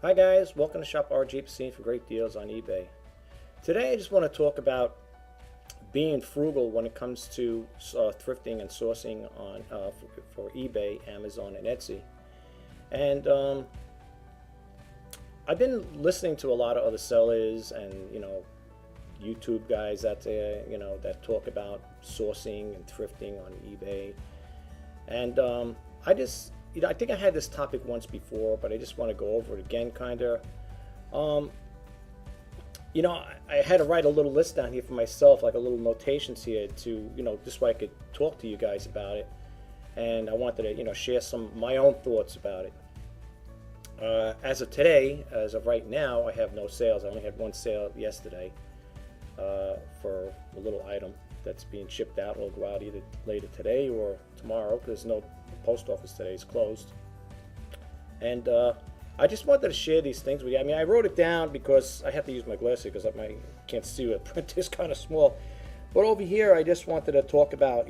Hi guys, welcome to Shop Pasini for great deals on eBay. Today I just want to talk about being frugal when it comes to thrifting and sourcing on for eBay, Amazon, and Etsy. And I've been listening to a lot of other sellers and YouTube guys out there that talk about sourcing and thrifting on eBay. And I think I had this topic once before, but I just want to go over it again, kind of. I had to write a little list down here for myself, like a little notations here to, just so I could talk to you guys about it. And I wanted to, share some of my own thoughts about it. As of today, as of right now, I have no sales. I only had one sale yesterday for a little item that's being shipped out. It'll go out either later today or tomorrow because no post office today is closed. And I just wanted to share these things with you. I mean, I wrote it down because I have to use my glasses because I can't see what print is kind of small. But over here, I just wanted to talk about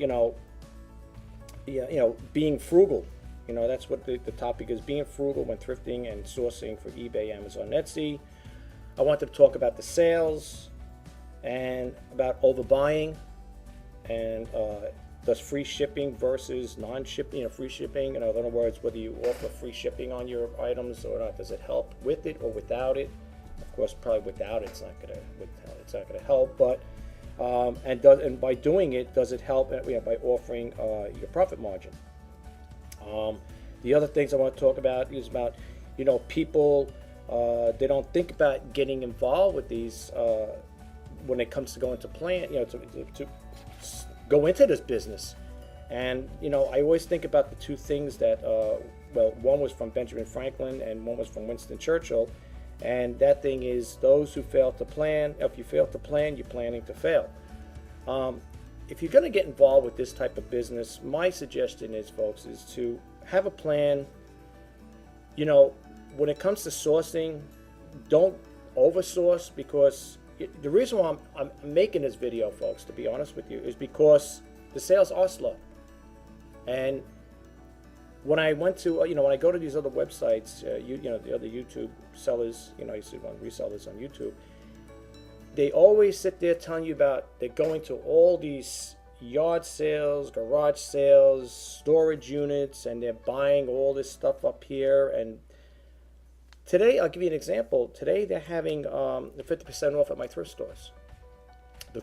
being frugal. That's what the topic is: being frugal when thrifting and sourcing for eBay, Amazon, Etsy. I wanted to talk about the sales and about overbuying and does free shipping versus non-shipping, free shipping. In other words, whether you offer free shipping on your items or not, does it help with it or without it? Of course, probably without it, it's not gonna help. But and by doing it, does it help by offering your profit margin? The other things I want to talk about is about people they don't think about getting involved with these when it comes to going to plan, to go into this business. And I always think about the two things that one was from Benjamin Franklin and one was from Winston Churchill, and that thing is, those who fail to plan, if you fail to plan, you're planning to fail. If you're going to get involved with this type of business, my suggestion is, folks, is to have a plan. When it comes to sourcing, don't oversource, because the reason why I'm making this video, folks, to be honest with you, is because the sales are slow. And when I went to, when I go to these other websites, the other YouTube sellers, I used to run resellers on YouTube, they always sit there telling you about they're going to all these yard sales, garage sales, storage units, and they're buying all this stuff up here. And today, I'll give you an example. Today, they're having 50% off at my thrift stores. The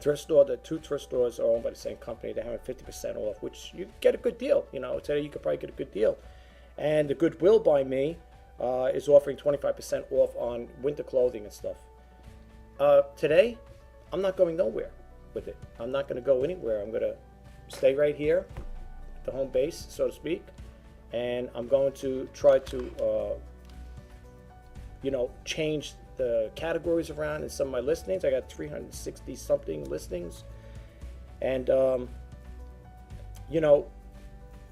two thrift stores are owned by the same company. They're having 50% off, which you get a good deal. Today you could probably get a good deal. And the Goodwill by me is offering 25% off on winter clothing and stuff. Today, I'm not going nowhere with it. I'm not going to go anywhere. I'm going to stay right here, at the home base, so to speak. And I'm going to try to change the categories around in some of my listings. I got 360 something listings, and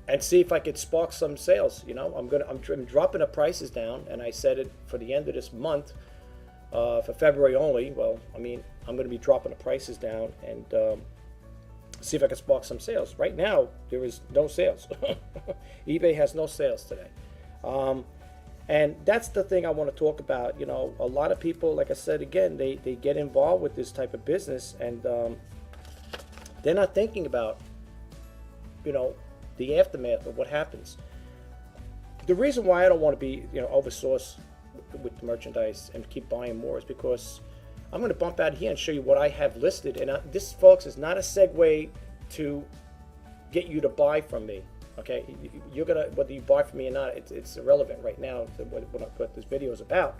and see if I could spark some sales. I'm dropping the prices down, and I said it for the end of this month, for February only. Well, I'm going to be dropping the prices down and see if I can spark some sales. Right now, there is no sales. eBay has no sales today. And that's the thing I want to talk about. A lot of people, like I said again, they get involved with this type of business, and they're not thinking about, the aftermath of what happens. The reason why I don't want to be, oversourced with the merchandise and keep buying more is because I'm going to bump out here and show you what I have listed. And this, folks, is not a segue to get you to buy from me. Okay, you're gonna, whether you buy from me or not, it's irrelevant right now to what this video is about.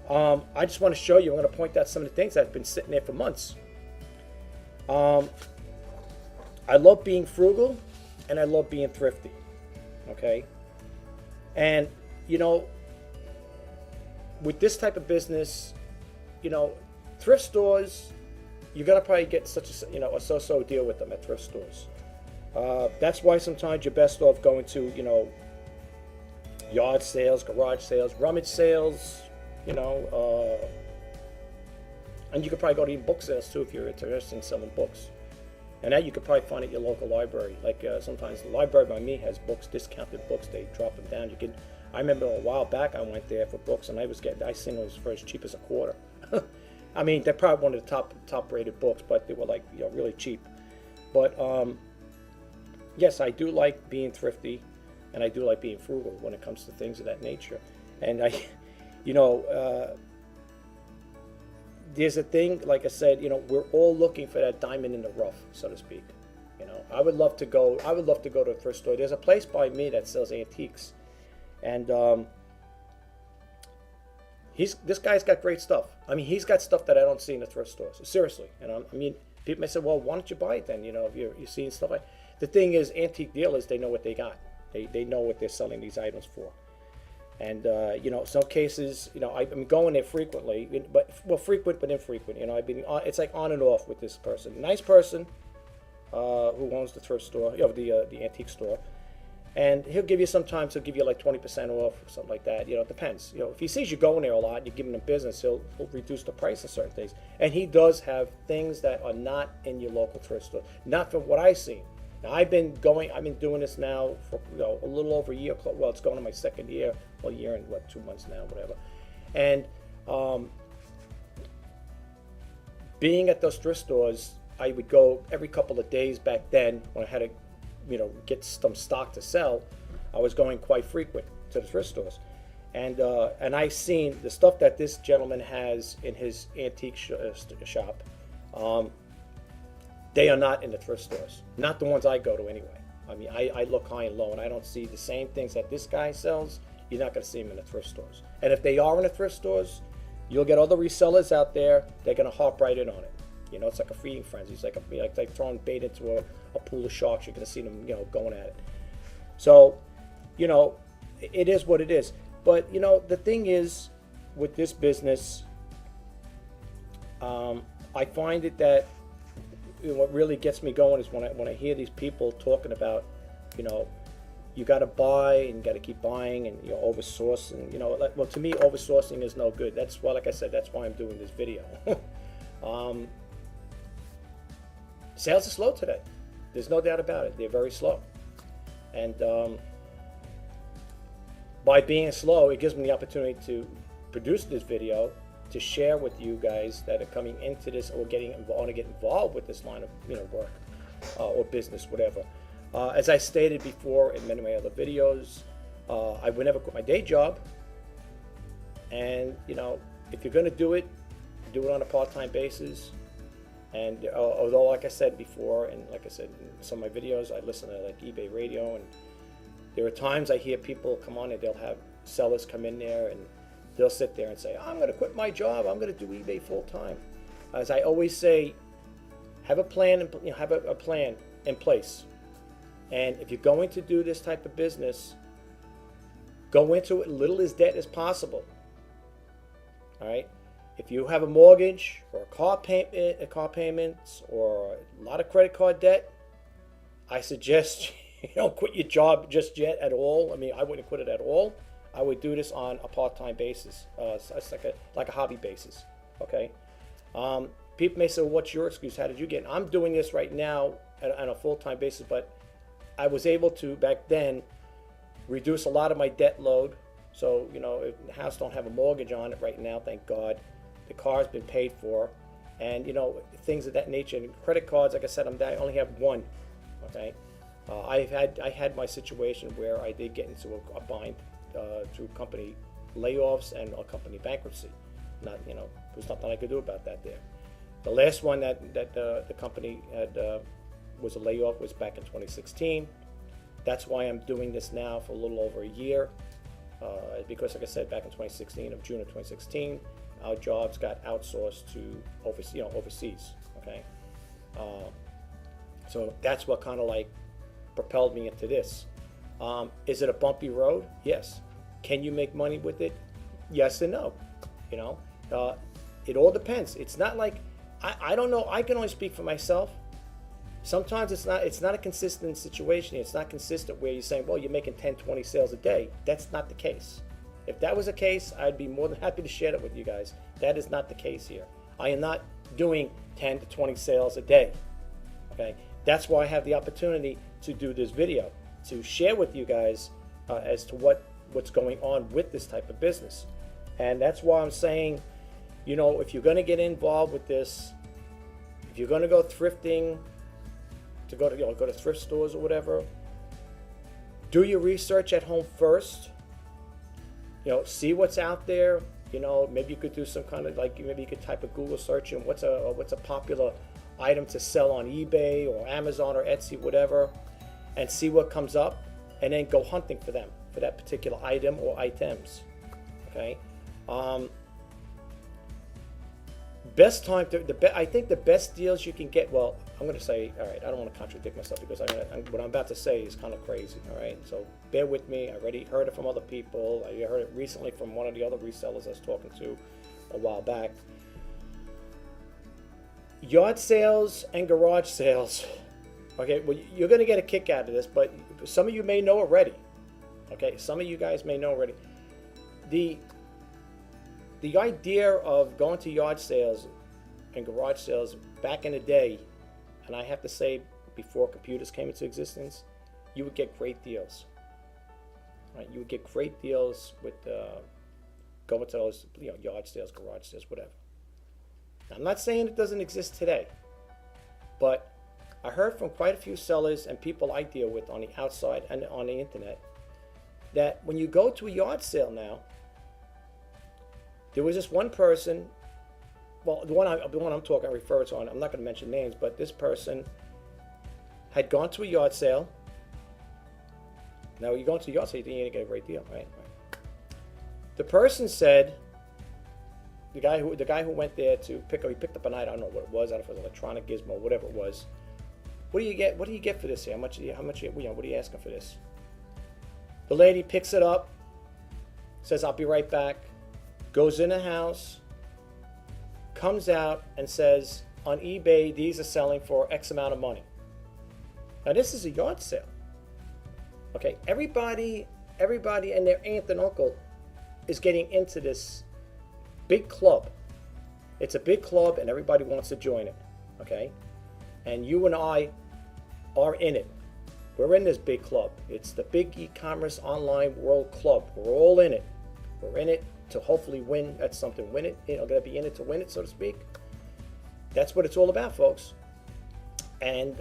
I just want to show you. I'm going to point out some of the things that have been sitting there for months. I love being frugal, and I love being thrifty. Okay, and with this type of business, thrift stores, you're gonna probably get such a so-so deal with them at thrift stores. That's why sometimes you're best off going to, yard sales, garage sales, rummage sales, and you could probably go to even book sales too if you're interested in selling books. And that you could probably find at your local library. Like sometimes the library by me has books, discounted books. They drop them down. I remember a while back I went there for books, and I seen those for as cheap as a quarter. I mean, they're probably one of the top rated books, but they were like, you know, really cheap. But yes, I do like being thrifty, and I do like being frugal when it comes to things of that nature. And you know, there's a thing, like I said, you know, we're all looking for that diamond in the rough, so to speak. You know, I would love to go to a thrift store. There's a place by me that sells antiques, and this guy's got great stuff. I mean, he's got stuff that I don't see in the thrift stores. Seriously, and I mean, people may say, well, why don't you buy it then? You know, if you're seeing stuff like. The thing is, antique dealers, they know what they got. They know what they're selling these items for. And you know, some cases, you know, I'm going there frequently, but well, frequent but infrequent. You know, I've been it's like on and off with this person. Nice person who owns the thrift store, you know, the antique store, and he'll give you sometimes he'll give you like 20% off or something like that. You know, it depends. You know, if he sees you going there a lot and you're giving him business, he'll reduce the price of certain things. And he does have things that are not in your local thrift store. Not from what I've seen. Now, I've been doing this now for, you know, a little over a year. Well, it's going to my second year. Well, a year and what, 2 months now, whatever. And being at those thrift stores, I would go every couple of days back then when I had to, you know, get some stock to sell. I was going quite frequent to the thrift stores, and I seen the stuff that this gentleman has in his antique shop. They are not in the thrift stores, not the ones I go to anyway. I mean, I look high and low, and I don't see the same things that this guy sells. You're not going to see them in the thrift stores. And if they are in the thrift stores, you'll get other resellers out there. They're going to hop right in on it. You know, it's like a feeding frenzy. It's like throwing bait into a pool of sharks. You're going to see them, you know, going at it. So, you know, it is what it is. But, you know, the thing is, with this business, I find it that what really gets me going is when I hear these people talking about, you know, you got to buy and you got to keep buying and, you know, oversource, and, you know, well, to me, oversourcing is no good. That's why, like I said, that's why I'm doing this video. Sales are slow today. There's no doubt about it. They're very slow, and by being slow, it gives me the opportunity to produce this video to share with you guys that are coming into this or want to get involved with this line of, you know, work or business, whatever. As I stated before in many of my other videos, I would never quit my day job. And, you know, if you're going to do it on a part-time basis. And although, like I said before, and like I said in some of my videos, I listen to like eBay radio, and there are times I hear people come on and they'll have sellers come in there and they'll sit there and say, I'm going to quit my job. I'm going to do eBay full time. As I always say, have a plan, you know, have a plan in place. And if you're going to do this type of business, go into it little as debt as possible. All right. If you have a mortgage or a car payments or a lot of credit card debt, I suggest you don't quit your job just yet at all. I mean, I wouldn't quit it at all. I would do this on a part-time basis, it's like a hobby basis. Okay. People may say, well, what's your excuse? How did you get in? I'm doing this right now on a full-time basis, but I was able to back then reduce a lot of my debt load. So, you know, the house don't have a mortgage on it right now, thank God. The car's been paid for, and, you know, things of that nature. And credit cards, like I said, I only have one. Okay, I had my situation where I did get into a bind through company layoffs and a company bankruptcy. Not, you know, there's nothing I could do about that there. The last one that the company had was a layoff was back in 2016. That's why I'm doing this now for a little over a year, because, like I said, back in 2016, of June of 2016. Our jobs got outsourced to overseas. Okay, so that's what kind of like propelled me into this. Is it a bumpy road? Yes. Can you make money with it? Yes and no. You know, it all depends. It's not like I don't know. I can only speak for myself. Sometimes it's not a consistent situation. It's not consistent where you're saying, well, you're making 10, 20 sales a day. That's not the case. If that was the case, I'd be more than happy to share it with you guys. That is not the case here. I am not doing 10 to 20 sales a day. Okay, that's why I have the opportunity to do this video, to share with you guys as to what what's going on with this type of business. And that's why I'm saying, you know, if you're going to get involved with this, if you're going to go thrifting, to go to, you know, go to thrift stores or whatever, do your research at home first. You know, see what's out there. You know, maybe you could do some kind of, like, maybe you could type a Google search and what's a popular item to sell on eBay or Amazon or Etsy, whatever, and see what comes up, and then go hunting for them, for that particular item or items. Okay. Best time to I think the best deals you can get. Well, I'm going to say, all right, I don't want to contradict myself because what I'm about to say is kind of crazy. All right, so bear with me. I already heard it from other people. I heard it recently from one of the other resellers I was talking to a while back. Yard sales and garage sales. Okay, well, you're going to get a kick out of this, but some of you may know already. Okay, some of you guys may know already. The idea of going to yard sales and garage sales back in the day, and I have to say before computers came into existence, you would get great deals. Right? You would get great deals with going to those, you know, yard sales, garage sales, whatever. Now, I'm not saying it doesn't exist today, but I heard from quite a few sellers and people I deal with on the outside and on the internet that when you go to a yard sale now, there was this one person, well, the one I'm talking, I refer to on, I'm not going to mention names, but this person had gone to a yard sale. Now, you're going to a yard sale, you think you're going to get a great deal, right? The person said, the guy who went there to pick up an item, I don't know what it was, I don't know if it was an electronic gizmo, whatever it was. What do you get for this here? How much, you know, what are you asking for this? The lady picks it up, says, I'll be right back. Goes in the house, comes out and says, on eBay, these are selling for X amount of money. Now, this is a yard sale. Okay, everybody and their aunt and uncle is getting into this big club. It's a big club and everybody wants to join it. Okay, and you and I are in it. We're in this big club. It's the big e-commerce online world club. We're all in it. We're in it to hopefully win at something. Win it, you know, gotta be in it to win it, so to speak. That's what it's all about, folks. And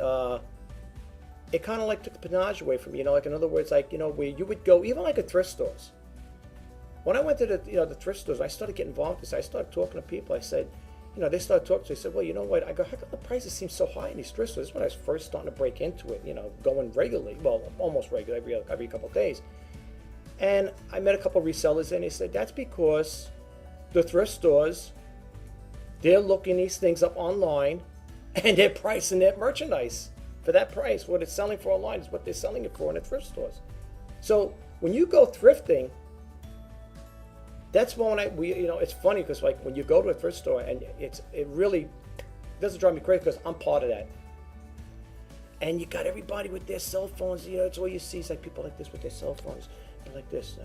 it kind of like took the panache away from me, you know, like in other words, like, you know, where you would go, even like at thrift stores. When I went to the thrift stores, I started getting involved in this. I started talking to people. I said, you know, they started talking to me. I said, well, you know what? I go, how come the prices seem so high in these thrift stores? This is when I was first starting to break into it, you know, going regularly, well, almost regularly, every couple of days. And I met a couple of resellers, and they said that's because the thrift stores, they're looking these things up online, and they're pricing their merchandise for that price. What it's selling for online is what they're selling it for in the thrift stores. So when you go thrifting, that's when you know, it's funny because like when you go to a thrift store, and it really doesn't drive me crazy because I'm part of that. And you got everybody with their cell phones. You know, it's all you see is like people like this with their cell phones. Like this,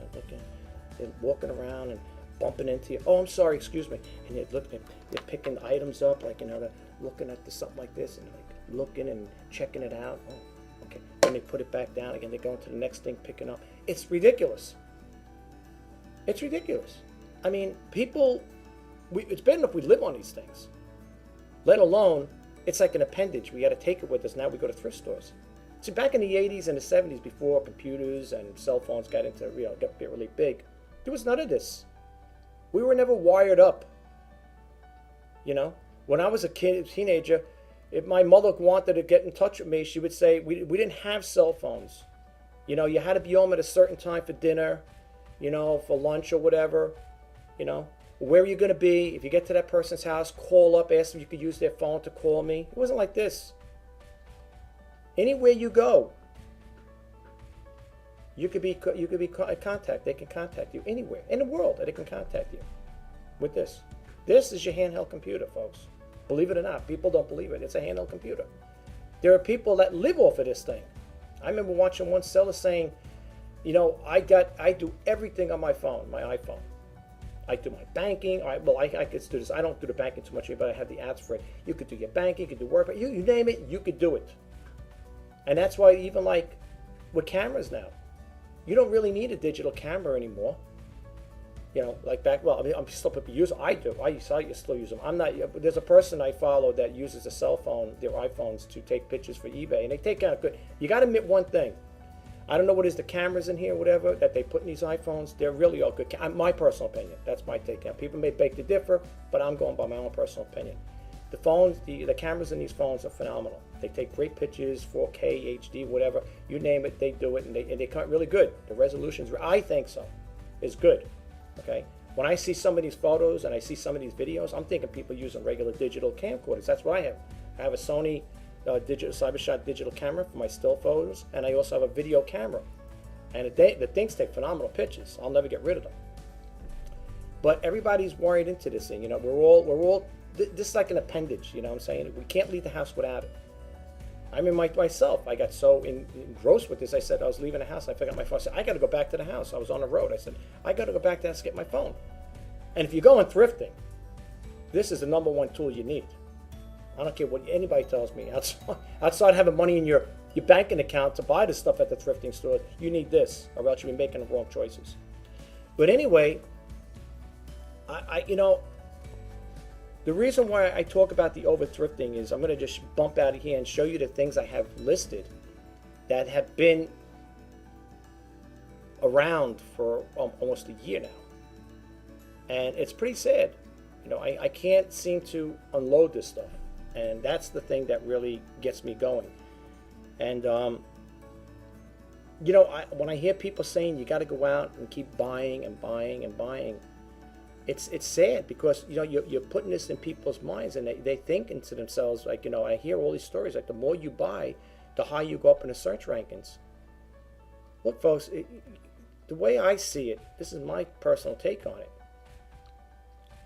they're walking around and bumping into you. Oh, I'm sorry, excuse me. And they're picking items up, like, you know, they're looking at something like this and like looking and checking it out. Oh, okay. Then they put it back down again. They go into the next thing, picking up. It's ridiculous. It's ridiculous. I mean, people, it's bad enough we live on these things. Let alone, it's like an appendage. We got to take it with us. Now we go to thrift stores. See, back in the 80s and the 70s, before computers and cell phones got into, you know, get really big, there was none of this. We were never wired up. You know, when I was a teenager, if my mother wanted to get in touch with me, she would say, we didn't have cell phones. You know, you had to be home at a certain time for dinner, you know, for lunch or whatever. You know, where are you going to be? If you get to that person's house, call up, ask them if you could use their phone to call me. It wasn't like this. Anywhere you go, you could be contact. They can contact you anywhere in the world. They can contact you with this. This is your handheld computer, folks. Believe it or not, people don't believe it. It's a handheld computer. There are people that live off of this thing. I remember watching one seller saying, you know, I do everything on my phone, my iPhone. I do my banking. I could do this. I don't do the banking too much, but I have the apps for it. You could do your banking, you could do work, you name it, you could do it. And that's why even like with cameras now, You don't really need a digital camera anymore. You know, like back, well, I mean, I'm still people use, I do. I still use them. I'm not, there's a person I follow that uses a cell phone, their iPhones, to take pictures for eBay, and they take out good. You got to admit one thing. I don't know what is the cameras in here, whatever, that they put in these iPhones. They're really all good. My personal opinion. That's my take. Now, people may beg to differ, but I'm going by my own personal opinion. The phones, the cameras in these phones are phenomenal. They take great pictures, 4K, HD, whatever. You name it, they do it, and they come really good. The resolutions, I think so, is good. Okay, when I see some of these photos and I see some of these videos, I'm thinking people using regular digital camcorders. That's what I have. I have a Sony digital CyberShot digital camera for my still photos, and I also have a video camera. And the things take phenomenal pictures. I'll never get rid of them. But everybody's wired into this thing. You know, we're all. This is like an appendage. You know what I'm saying? We can't leave the house without it. I mean, myself, I got so engrossed with this. I said, I was leaving the house. I forgot my phone. I said, I got to go back to the house. I was on the road. I said, I got to go back to the house to get my phone. And if you're going thrifting, this is the #1 tool you need. I don't care what anybody tells me. Outside having money in your banking account to buy the stuff at the thrifting store, you need this, or else you'll be making the wrong choices. But anyway, you know, the reason why I talk about the over thrifting is I'm going to just bump out of here and show you the things I have listed that have been around for almost a year now. And it's pretty sad. You know, I can't seem to unload this stuff. And that's the thing that really gets me going. And, you know, when I hear people saying you got to go out and keep buying and buying and buying, it's sad, because, you know, you're putting this in people's minds, and they think into themselves, like, you know, I hear all these stories, like the more you buy, the higher you go up in the search rankings. Look, folks, the way I see it, this is my personal take on it.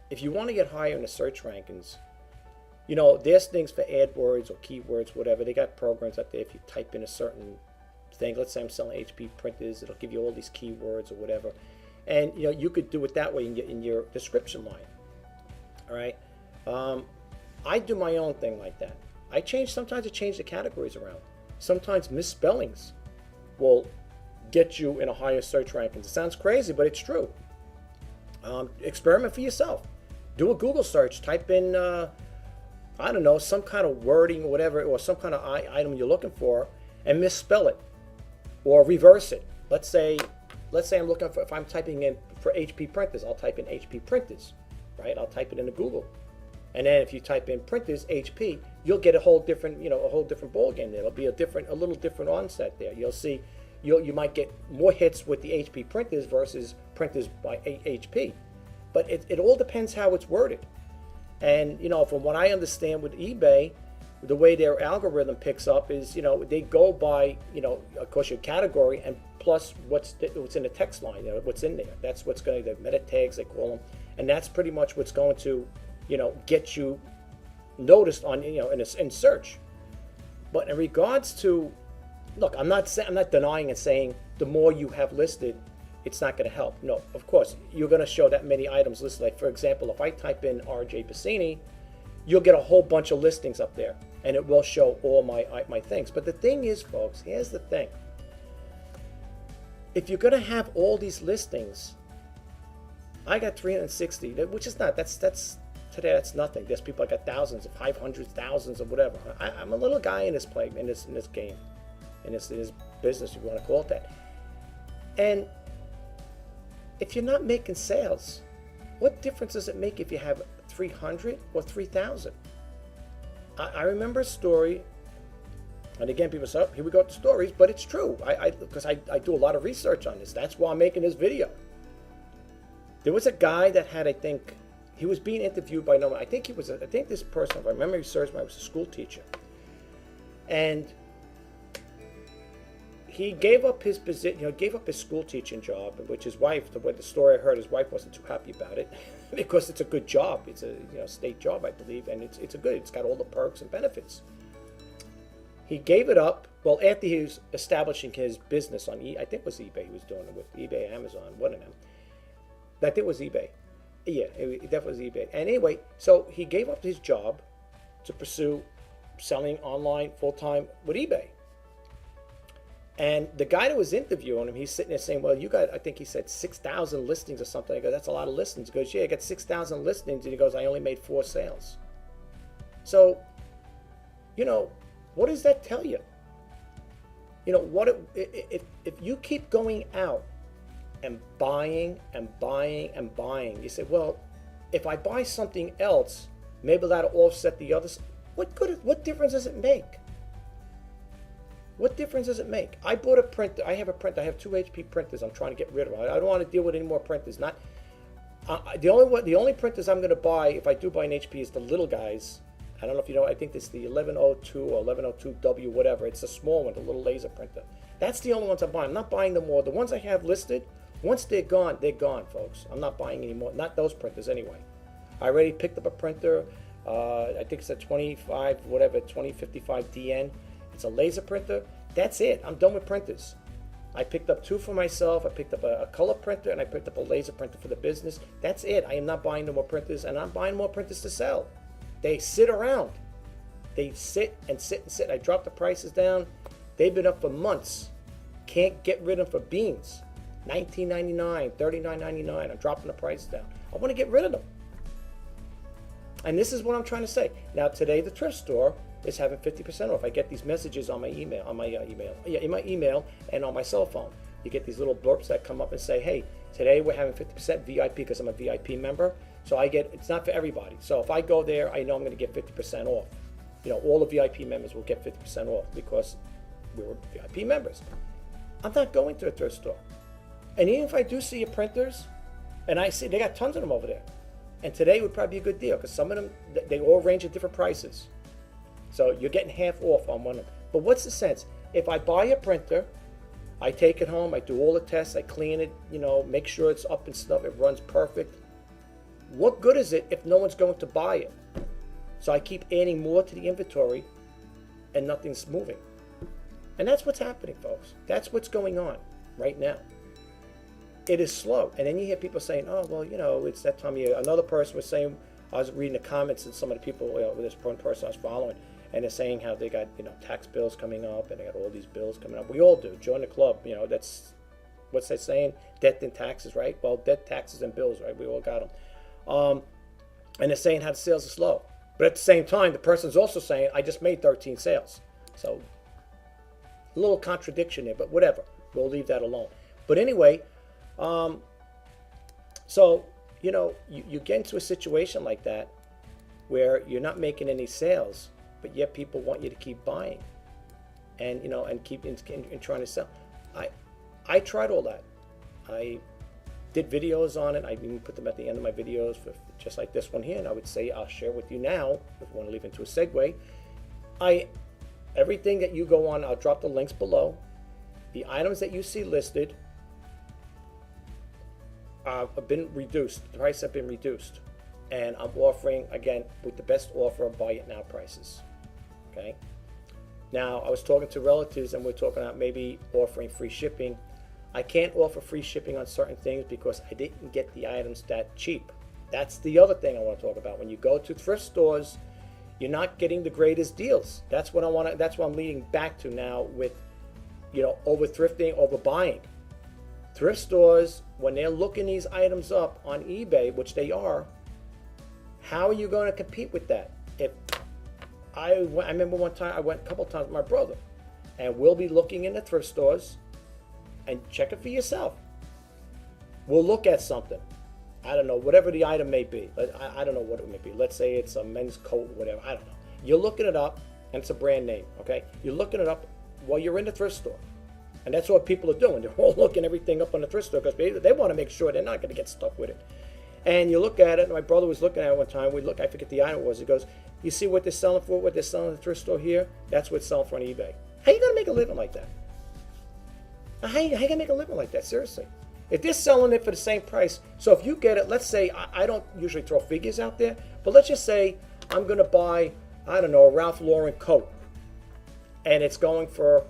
If you want to get higher in the search rankings, you know, there's things for AdWords or keywords, whatever. They got programs out there. If you type in a certain thing, let's say I'm selling HP printers, it'll give you all these keywords or whatever. And, you know, you could do it that way in your description line. All right. I do my own thing like that. Sometimes I change the categories around. Sometimes misspellings will get you in a higher search rankings. It sounds crazy, but it's true. Experiment for yourself. Do a Google search. Type in, I don't know, some kind of wording or whatever, or some kind of item you're looking for, and misspell it or reverse it. Let's say I'm looking for, if I'm typing in for HP printers, I'll type in HP printers, right? I'll type it into Google. And then if you type in printers, HP, you'll get a whole different, you know, a whole different ball game there. It'll be a little different onset there. You'll see, you might get more hits with the HP printers versus printers by HP. But it all depends how it's worded. And, you know, from what I understand with eBay, the way their algorithm picks up is, you know, they go by, you know, of course, your category and plus what's in the text line, you know, what's in there. That's what's going to, the meta tags, they call them. And that's pretty much what's going to, you know, get you noticed on, you know, in search. But in regards to, look, I'm not denying and saying the more you have listed, it's not going to help. No, of course, you're going to show that many items listed. Like, for example, if I type in RJ Pasini, you'll get a whole bunch of listings up there, and it will show all my things. But the thing is, folks, here's the thing. If you're going to have all these listings, I got 360, which is not, that's today, that's nothing. There's people that got thousands, 500, thousands, or whatever. I'm a little guy in this play, in this game, in this business, if you want to call it that. And if you're not making sales, what difference does it make if you have 300 or 3,000? I remember a story, and again, people say, oh, here we go with the stories, but it's true. Because I do a lot of research on this. That's why I'm making this video. There was a guy that had, I think, he was being interviewed by no one. I think this person, if I remember serves me, was a school teacher. And he gave up his position, you know, gave up his school teaching job, which his wife, the story I heard, his wife wasn't too happy about it because it's a good job. It's a, you know, state job, I believe, and it's got all the perks and benefits. He gave it up. Well, after he was establishing his business on I think it was eBay, he was doing it with eBay, Amazon, one of them. I think it was eBay. Yeah, it definitely was eBay. And anyway, so he gave up his job to pursue selling online full-time with eBay. And the guy that was interviewing him, he's sitting there saying, well, you got, I think he said 6,000 listings or something. I go, that's a lot of listings. He goes, yeah, I got 6,000 listings. And he goes, I only made 4 sales. So, you know, what does that tell you? You know, if you keep going out and buying and buying and buying, you say, well, if I buy something else, maybe that'll offset the others. What difference does it make? What difference does it make? I bought a printer. I have a printer. I have 2 HP printers. I'm trying to get rid of them. I don't want to deal with any more printers. Not the only printers I'm going to buy, if I do buy an HP, is the little guys. I don't know if you know. I think it's the 1102 or 1102W, whatever. It's a small one, the little laser printer. That's the only ones I'm buying. I'm not buying them more. The ones I have listed, once they're gone, folks. I'm not buying any more. Not those printers anyway. I already picked up a printer. I think it's a 2055 DN. It's a laser printer. That's it. I'm done with printers. I picked up 2 for myself. I picked up a color printer, and I picked up a laser printer for the business. That's it. I am not buying no more printers, and I'm buying more printers to sell. They sit around. They sit and sit and sit. I dropped the prices down. They've been up for months. Can't get rid of them for beans. $19.99, $39.99. I'm dropping the price down. I want to get rid of them. And this is what I'm trying to say. Now today, the thrift store is having 50% off. I get these messages on my email, in my email and on my cell phone. You get these little blurbs that come up and say, hey, today we're having 50% VIP because I'm a VIP member. So it's not for everybody. So if I go there, I know I'm going to get 50% off. You know, all the VIP members will get 50% off because we're VIP members. I'm not going to a thrift store. And even if I do see your printers, and I see they got tons of them over there, and today would probably be a good deal because some of them, they all range at different prices. So you're getting half off on one of them. But what's the sense? If I buy a printer, I take it home, I do all the tests, I clean it, you know, make sure it's up and stuff, it runs perfect. What good is it if no one's going to buy it? So I keep adding more to the inventory and nothing's moving. And that's what's happening, folks. That's what's going on right now. It is slow. And then you hear people saying, oh, well, you know, it's that time of year. Another person was saying, I was reading the comments and some of the people, you know, this one person I was following, and they're saying how they got, you know, tax bills coming up and they got all these bills coming up. We all do. Join the club. You know, that's, what's that saying? Debt and taxes, right? Well, debt, taxes, and bills, right? We all got them. And they're saying how the sales are slow. But at the same time, the person's also saying, I just made 13 sales. So a little contradiction there, but whatever. We'll leave that alone. But anyway, so, you know, you get into a situation like that where you're not making any sales, but yet people want you to keep buying and, you know, and keep and trying to sell. I tried all that. I did videos on it. I even put them at the end of my videos, for just like this one here. And I would say, I'll share with you now, if you want to leave into a segue. Everything that you go on, I'll drop the links below. The items that you see listed have been reduced. The price have been reduced. And I'm offering, again, with the best offer, buy it now prices. Okay? Now, I was talking to relatives and we're talking about maybe offering free shipping. I can't offer free shipping on certain things because I didn't get the items that cheap. That's the other thing I want to talk about. When you go to thrift stores, you're not getting the greatest deals. That's what I want to, that's what I'm leading back to now with, you know, over thrifting, over buying. Thrift stores, when they're looking these items up on eBay, which they are, how are you going to compete with that? If I remember one time, I went a couple times with my brother, and we'll be looking in the thrift stores, and check it for yourself. We'll look at something. I don't know, whatever the item may be. I don't know what it may be. Let's say it's a men's coat or whatever. I don't know. You're looking it up, and it's a brand name, okay? You're looking it up while you're in the thrift store. And that's what people are doing. They're all looking everything up on the thrift store because they want to make sure they're not going to get stuck with it. And you look at it, and my brother was looking at it one time. I forget the item it was. He goes, you see what they're selling for, what they're selling in the thrift store here? That's what's selling for on eBay. How you going to make a living like that? How you going to make a living like that? Seriously. If they're selling it for the same price, so if you get it, let's say, I don't usually throw figures out there, but let's just say I'm going to buy, I don't know, a Ralph Lauren coat, and it's going for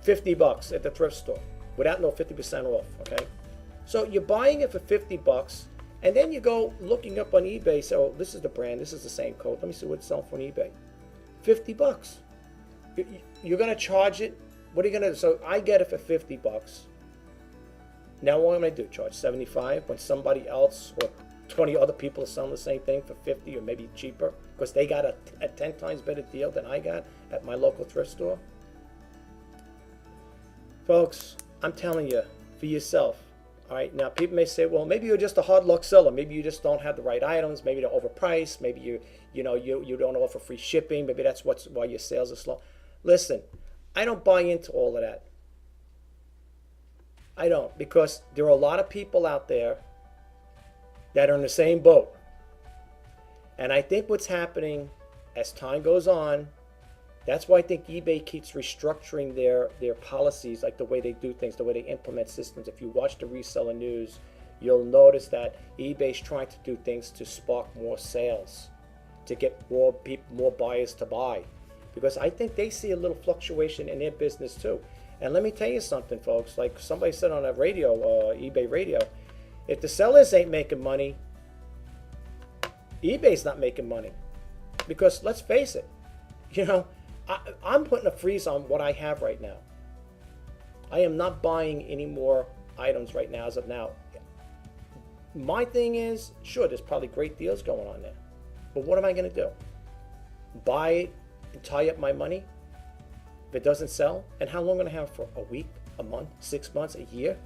$50 at the thrift store without no 50% off, okay? So you're buying it for $50, and then you go looking up on eBay, so this is the brand, this is the same coat, let me see what it's selling for on eBay. $50. You're going to charge it What are you gonna do? So I get it for $50. Now what am I gonna do? Charge 75 when somebody else or 20 other people are selling the same thing for 50 or maybe cheaper because they got a 10 times better deal than I got at my local thrift store? Folks, I'm telling you, for yourself. All right, now people may say, well, maybe you're just a hard luck seller. Maybe you just don't have the right items. Maybe they're overpriced. Maybe you don't offer free shipping. Maybe that's why your sales are slow. Listen, I don't buy into all of that. I don't, because there are a lot of people out there that are in the same boat. And I think what's happening as time goes on, that's why I think eBay keeps restructuring their policies, like the way they do things, the way they implement systems. If you watch the reseller news, you'll notice that eBay's trying to do things to spark more sales, to get more people, more buyers to buy. Because I think they see a little fluctuation in their business too. And let me tell you something, folks, like somebody said on a radio, eBay radio, if the sellers ain't making money, eBay's not making money. Because let's face it, I'm putting a freeze on what I have right now. I am not buying any more items right now as of now. My thing is, sure, there's probably great deals going on there. But what am I going to do? Buy it and tie up my money if it doesn't sell? And how long am I going to have for? A week, a month, 6 months, a year?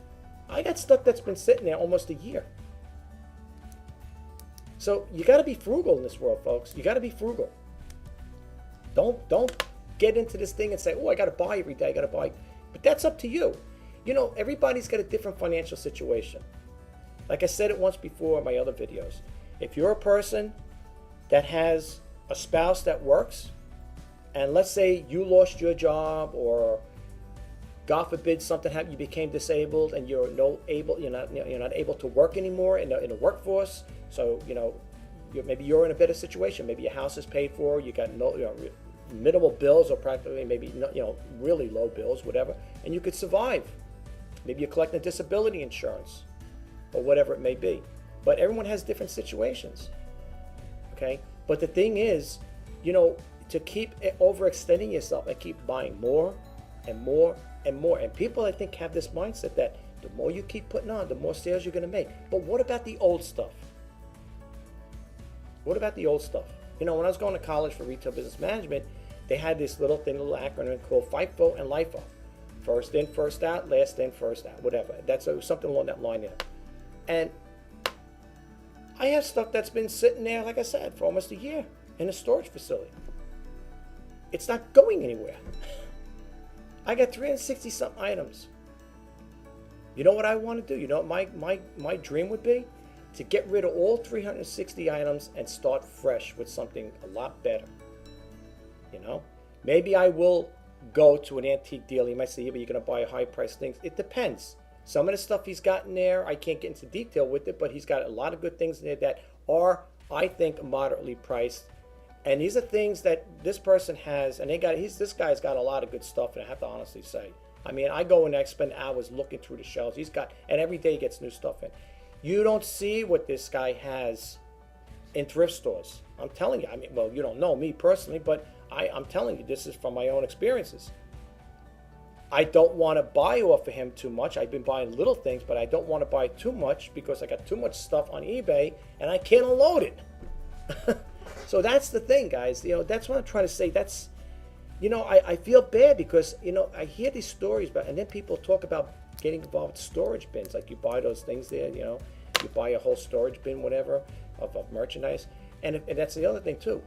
I got stuff that's been sitting there almost a year. So you got to be frugal in this world, folks. You got to be frugal. Don't get into this thing and say, oh, I got to buy every day. I got to buy. But that's up to you. Everybody's got a different financial situation. Like I said it once before in my other videos. If you're a person that has a spouse that works, and let's say you lost your job, or God forbid something happened, you became disabled, and you're not able to work anymore in the workforce. So maybe you're in a better situation. Maybe your house is paid for. You got minimal bills, or practically maybe really low bills, whatever, and you could survive. Maybe you're collecting disability insurance, or whatever it may be. But everyone has different situations. Okay, but the thing is, to keep overextending yourself and keep buying more and more and more. And people, I think, have this mindset that the more you keep putting on, the more sales you're going to make. But what about the old stuff? What about the old stuff? When I was going to college for retail business management, they had this little acronym called FIFO and LIFO. First in, first out, last in, first out, whatever. That's something along that line there. And I have stuff that's been sitting there, like I said, for almost a year in a storage facility. It's not going anywhere. I got 360-something items. You know what I want to do? You know what my dream would be? To get rid of all 360 items and start fresh with something a lot better. Maybe I will go to an antique dealer. You might say, yeah, but you're going to buy high-priced things. It depends. Some of the stuff he's got in there, I can't get into detail with it, but he's got a lot of good things in there that are, I think, moderately priced. And these are things that this person has, and this guy's got a lot of good stuff, and I have to honestly say. I mean, I go in there, I spend hours looking through the shelves. And every day he gets new stuff in. You don't see what this guy has in thrift stores. I'm telling you. I mean, well, you don't know me personally, but I'm telling you, this is from my own experiences. I don't want to buy off of him too much. I've been buying little things, but I don't want to buy too much because I got too much stuff on eBay and I can't unload it. So that's the thing, guys. That's what I'm trying to say. That's, I feel bad because, I hear these stories and then people talk about getting involved with storage bins. Like you buy those things there, you buy a whole storage bin, whatever, of merchandise. And that's the other thing too.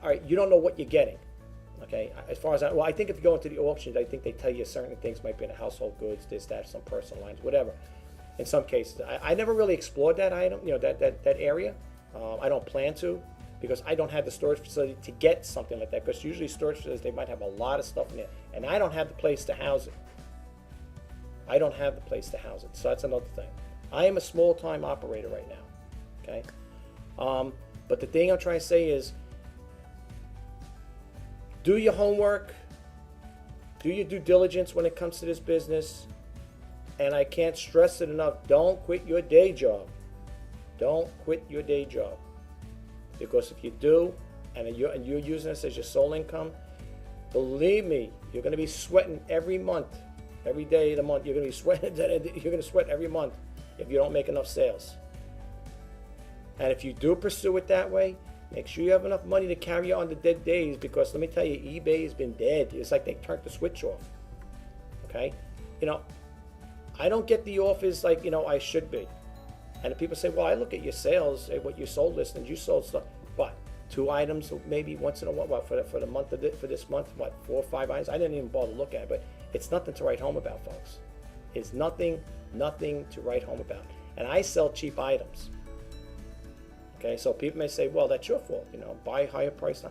All right, you don't know what you're getting. Okay, as far as I think if you go into the auctions, I think they tell you certain things might be in the household goods, this, that, some personal lines, whatever. In some cases, I never really explored that item, that area. I don't plan to, because I don't have the storage facility to get something like that. Because usually storage facilities, they might have a lot of stuff in there, and I don't have the place to house it. I don't have the place to house it, so that's another thing. I am a small-time operator right now. Okay, but the thing I'm trying to say is, do your homework, do your due diligence when it comes to this business, and I can't stress it enough, don't quit your day job. Don't quit your day job. Because if you do, and you're using this as your sole income, believe me, You're going to be sweating every month, every day of the month. You're going to be sweating. You're going to sweat every month if you don't make enough sales. And if you do pursue it that way, make sure you have enough money to carry on the dead days, because let me tell you, eBay has been dead. It's like they turned the switch off. Okay? I don't get the offers like, I should be. And people say, well, I look at your sales, what you sold list, and you sold stuff. What? 2 items maybe once in a while? What, for the month of for this month? What, 4 or 5 items? I didn't even bother to look at it, but it's nothing to write home about, folks. It's nothing to write home about. And I sell cheap items. Okay, so people may say, well, that's your fault, buy higher price.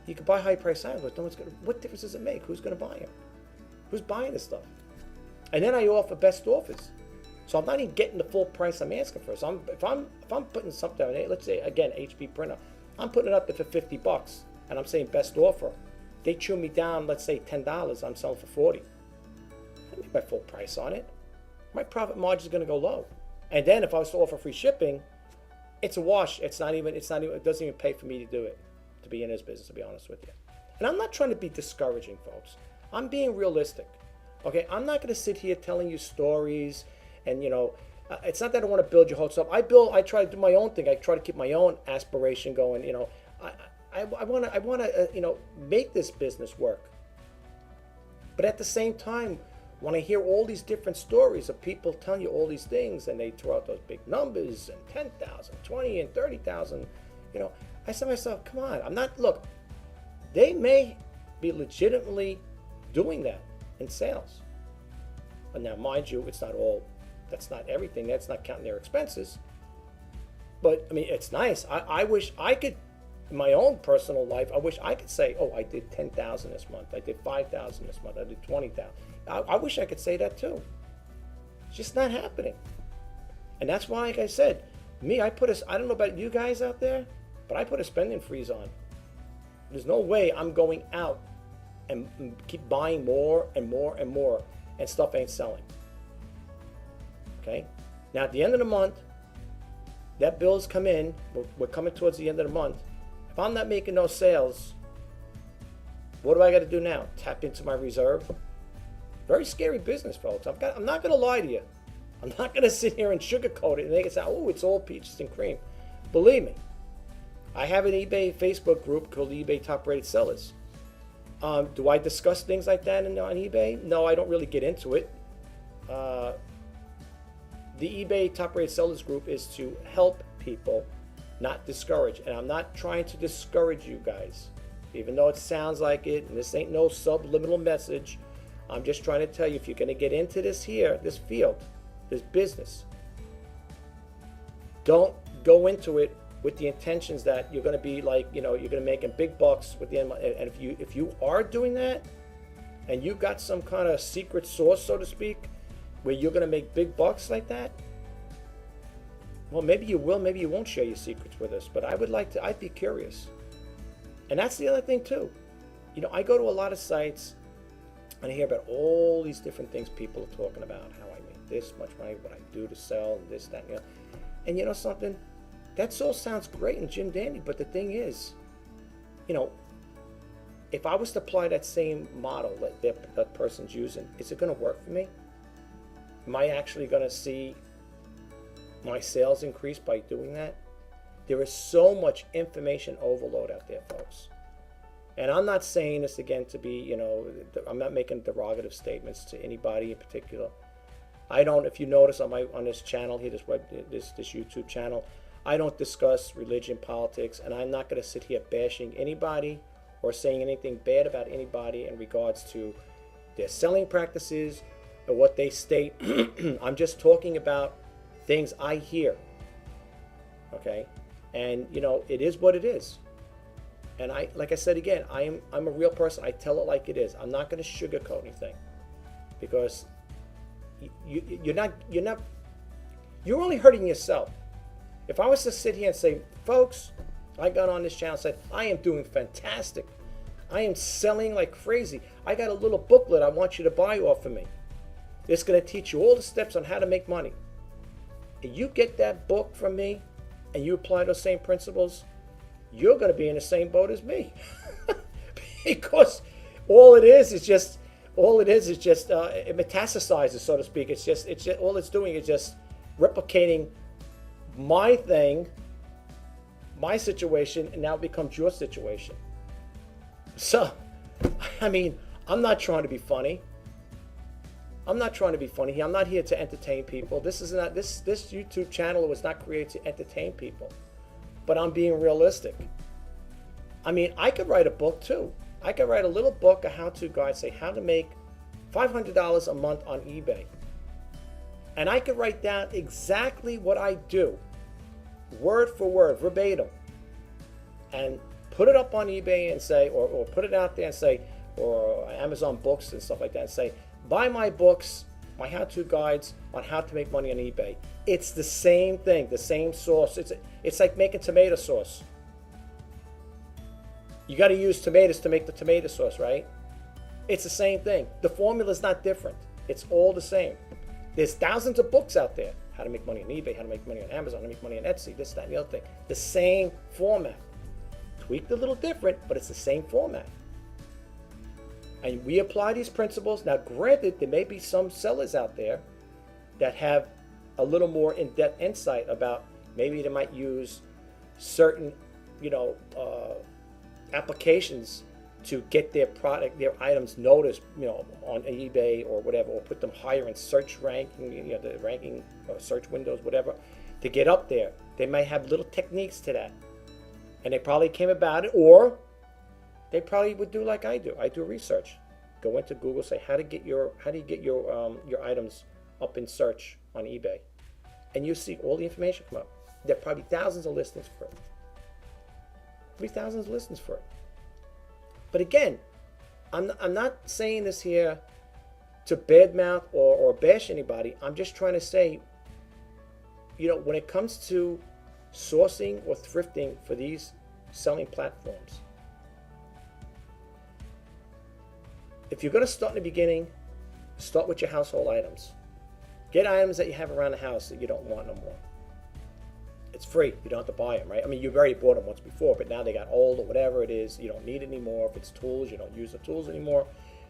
You can buy high price items, but no one's what difference does it make? Who's going to buy them? Who's buying this stuff? And then I offer best offers. So I'm not even getting the full price I'm asking for. So if I'm putting something on, let's say again, HP printer, I'm putting it up there for $50 and I'm saying best offer. They chew me down, let's say $10, I'm selling for $40. I make my full price on it. My profit margin is going to go low. And then if I was to offer free shipping, it's a wash. It doesn't even pay for me to do it, to be in this business, to be honest with you. And I'm not trying to be discouraging, folks. I'm being realistic. Okay, I'm not going to sit here telling you stories, and it's not that I want to build your hopes up. I try to do my own thing. I try to keep my own aspiration going. I want to make this business work. But at the same time, when I hear all these different stories of people telling you all these things, and they throw out those big numbers and 10,000, 20, and 30,000, I say to myself, come on, look, they may be legitimately doing that in sales. But now, mind you, that's not everything. That's not counting their expenses. But, I mean, it's nice. I wish I could, in my own personal life, I wish I could say, oh, I did 10,000 this month. I did 5,000 this month. I did 20,000. I wish I could say that too. It's just not happening. And that's why, like I said, I don't know about you guys out there, but I put a spending freeze on. There's no way I'm going out and keep buying more and more and more, and stuff ain't selling. Okay? Now, at the end of the month, that bill's come in. We're coming towards the end of the month. If I'm not making those sales, what do I got to do now? Tap into my reserve? Very scary business, folks. I'm not going to lie to you. I'm not going to sit here and sugarcoat it and make it sound, oh, it's all peaches and cream. Believe me, I have an eBay Facebook group called eBay Top Rated Sellers. Do I discuss things like that on eBay? No, I don't really get into it. The eBay Top Rated Sellers group is to help people, not discourage. And I'm not trying to discourage you guys, even though it sounds like it, and this ain't no subliminal message. I'm just trying to tell you, if you're going to get into this field, this business, don't go into it with the intentions that you're going to be like, you're going to make big bucks with the end. And if you are doing that, and you got some kind of secret sauce, so to speak, where you're going to make big bucks like that, well, maybe you will, maybe you won't share your secrets with us. But I'd be curious. And that's the other thing too. I go to a lot of sites, and I hear about all these different things people are talking about, how I make this much money, what I do to sell, and this, that, and you know something? That all sounds great and Jim Dandy, but the thing is, if I was to apply that same model that person's using, is it going to work for me? Am I actually going to see my sales increase by doing that? There is so much information overload out there, folks. And I'm not saying this again to be, I'm not making derogative statements to anybody in particular. I don't, if you notice on this channel here, this YouTube channel, I don't discuss religion, politics, and I'm not going to sit here bashing anybody or saying anything bad about anybody in regards to their selling practices or what they state. I'm just talking about things I hear. Okay? And, it is what it is. And like I said again, I'm a real person. I tell it like it is. I'm not going to sugarcoat anything, because you're only hurting yourself. If I was to sit here and say, folks, I got on this channel and said, I am doing fantastic. I am selling like crazy. I got a little booklet I want you to buy off of me. It's going to teach you all the steps on how to make money. If you get that book from me and you apply those same principles, you're going to be in the same boat as me. Because all it is just it metastasizes, so to speak. It's just all it's doing is just replicating my thing, my situation, and now it becomes your situation. So, I mean, I'm not trying to be funny. I'm not trying to be funny here. I'm not here to entertain people. This YouTube channel was not created to entertain people. But I'm being realistic. I mean, I could write a book too. I could write a little book, a how-to guide, say how to make $500 a month on eBay. And I could write down exactly what I do, word for word, verbatim, and put it up on eBay and say, or put it out there and say, or Amazon books and stuff like that, and say, buy my books, my how-to guides on how to make money on eBay. It's the same thing, the same sauce. It's like making tomato sauce. You got to use tomatoes to make the tomato sauce, right? It's the same thing. The formula is not different. It's all the same. There's thousands of books out there. How to make money on eBay, how to make money on Amazon, how to make money on Etsy, this, that, and the other thing. The same format. Tweaked a little different, but it's the same format. And we apply these principles. Now, granted, there may be some sellers out there that have a little more in-depth insight about maybe they might use certain, applications to get their product, their items noticed, on eBay or whatever, or put them higher in search ranking, the ranking search windows, whatever, to get up there. They might have little techniques to that, and they probably came about it, or they probably would do like I do. I do research. Go into Google, say how do you get your items up in search on eBay, and you see all the information come up. There are probably thousands of listings for it. Thousands of listings for it. But again, I'm not saying this here to badmouth or bash anybody. I'm just trying to say, when it comes to sourcing or thrifting for these selling platforms, if you're going to start in the beginning, start with your household items. Get items that you have around the house that you don't want no more. It's free. You don't have to buy them, right? I mean, you've already bought them once before, but now they got old or whatever it is. You don't need it anymore. If it's tools, you don't use the tools anymore.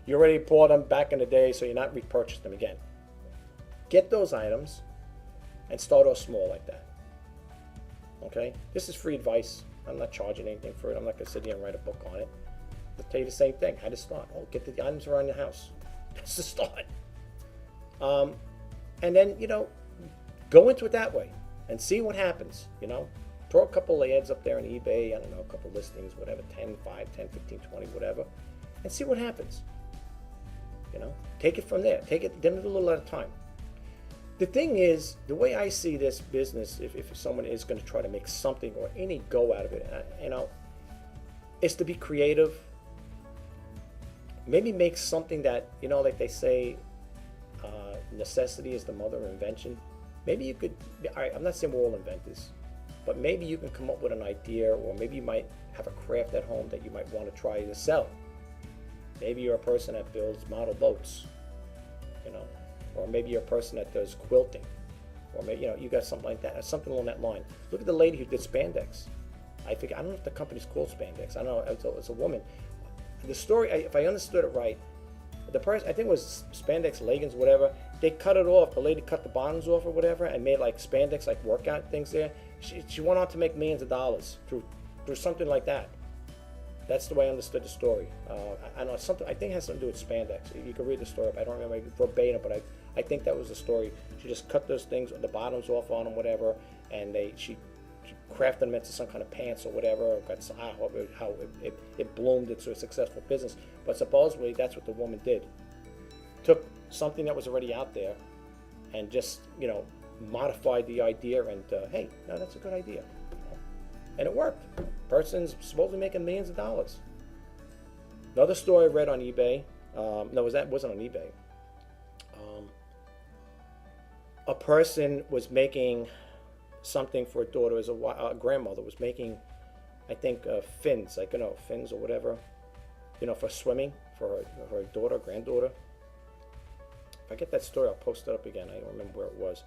You already bought them back in the day, so you're not repurchasing them again. Get those items and start off small like that. Okay? This is free advice. I'm not charging anything for it. I'm not going to sit here and write a book on it. I'll tell you the same thing. How to start. Oh, get the items around your house. That's the start. And then, go into it that way. And see what happens, Throw a couple of ads up there on eBay, I don't know, a couple listings, whatever, 10, 5, 10, 15, 20, whatever, and see what happens. Take it from there. Take it, then a little at a time. The thing is, the way I see this business, if someone is going to try to make something or any go out of it, is to be creative. Maybe make something that, like they say, necessity is the mother of invention. Maybe you could, all right, I'm not saying we're all inventors, but maybe you can come up with an idea, or maybe you might have a craft at home that you might want to try to sell. Maybe you're a person that builds model boats, or maybe you're a person that does quilting, or maybe, you got something like that, something along that line. Look at the lady who did spandex. I don't know if the company's called spandex. I don't know, it's a woman. The story, if I understood it right, the person, I think it was spandex leggings, whatever, they cut it off. The lady cut the bottoms off or whatever and made like spandex, like workout things there. She went on to make millions of dollars through something like that. That's the way I understood the story. I know something, I think it has something to do with spandex. You can read the story, but I don't remember verbatim, but I think that was the story. She just cut those things, the bottoms off on them, whatever, and she crafted them into some kind of pants or whatever. How it bloomed into a successful business. But supposedly that's what the woman did. Took something that was already out there and just, modified the idea and, hey, no, that's a good idea. And it worked. Person's supposedly making millions of dollars. Another story I read on eBay, wasn't on eBay. A person was making something for a daughter, as a grandmother was making, I think, fins, fins or whatever, for swimming for her daughter, granddaughter. If I get that story, I'll post it up again. I don't remember where it was.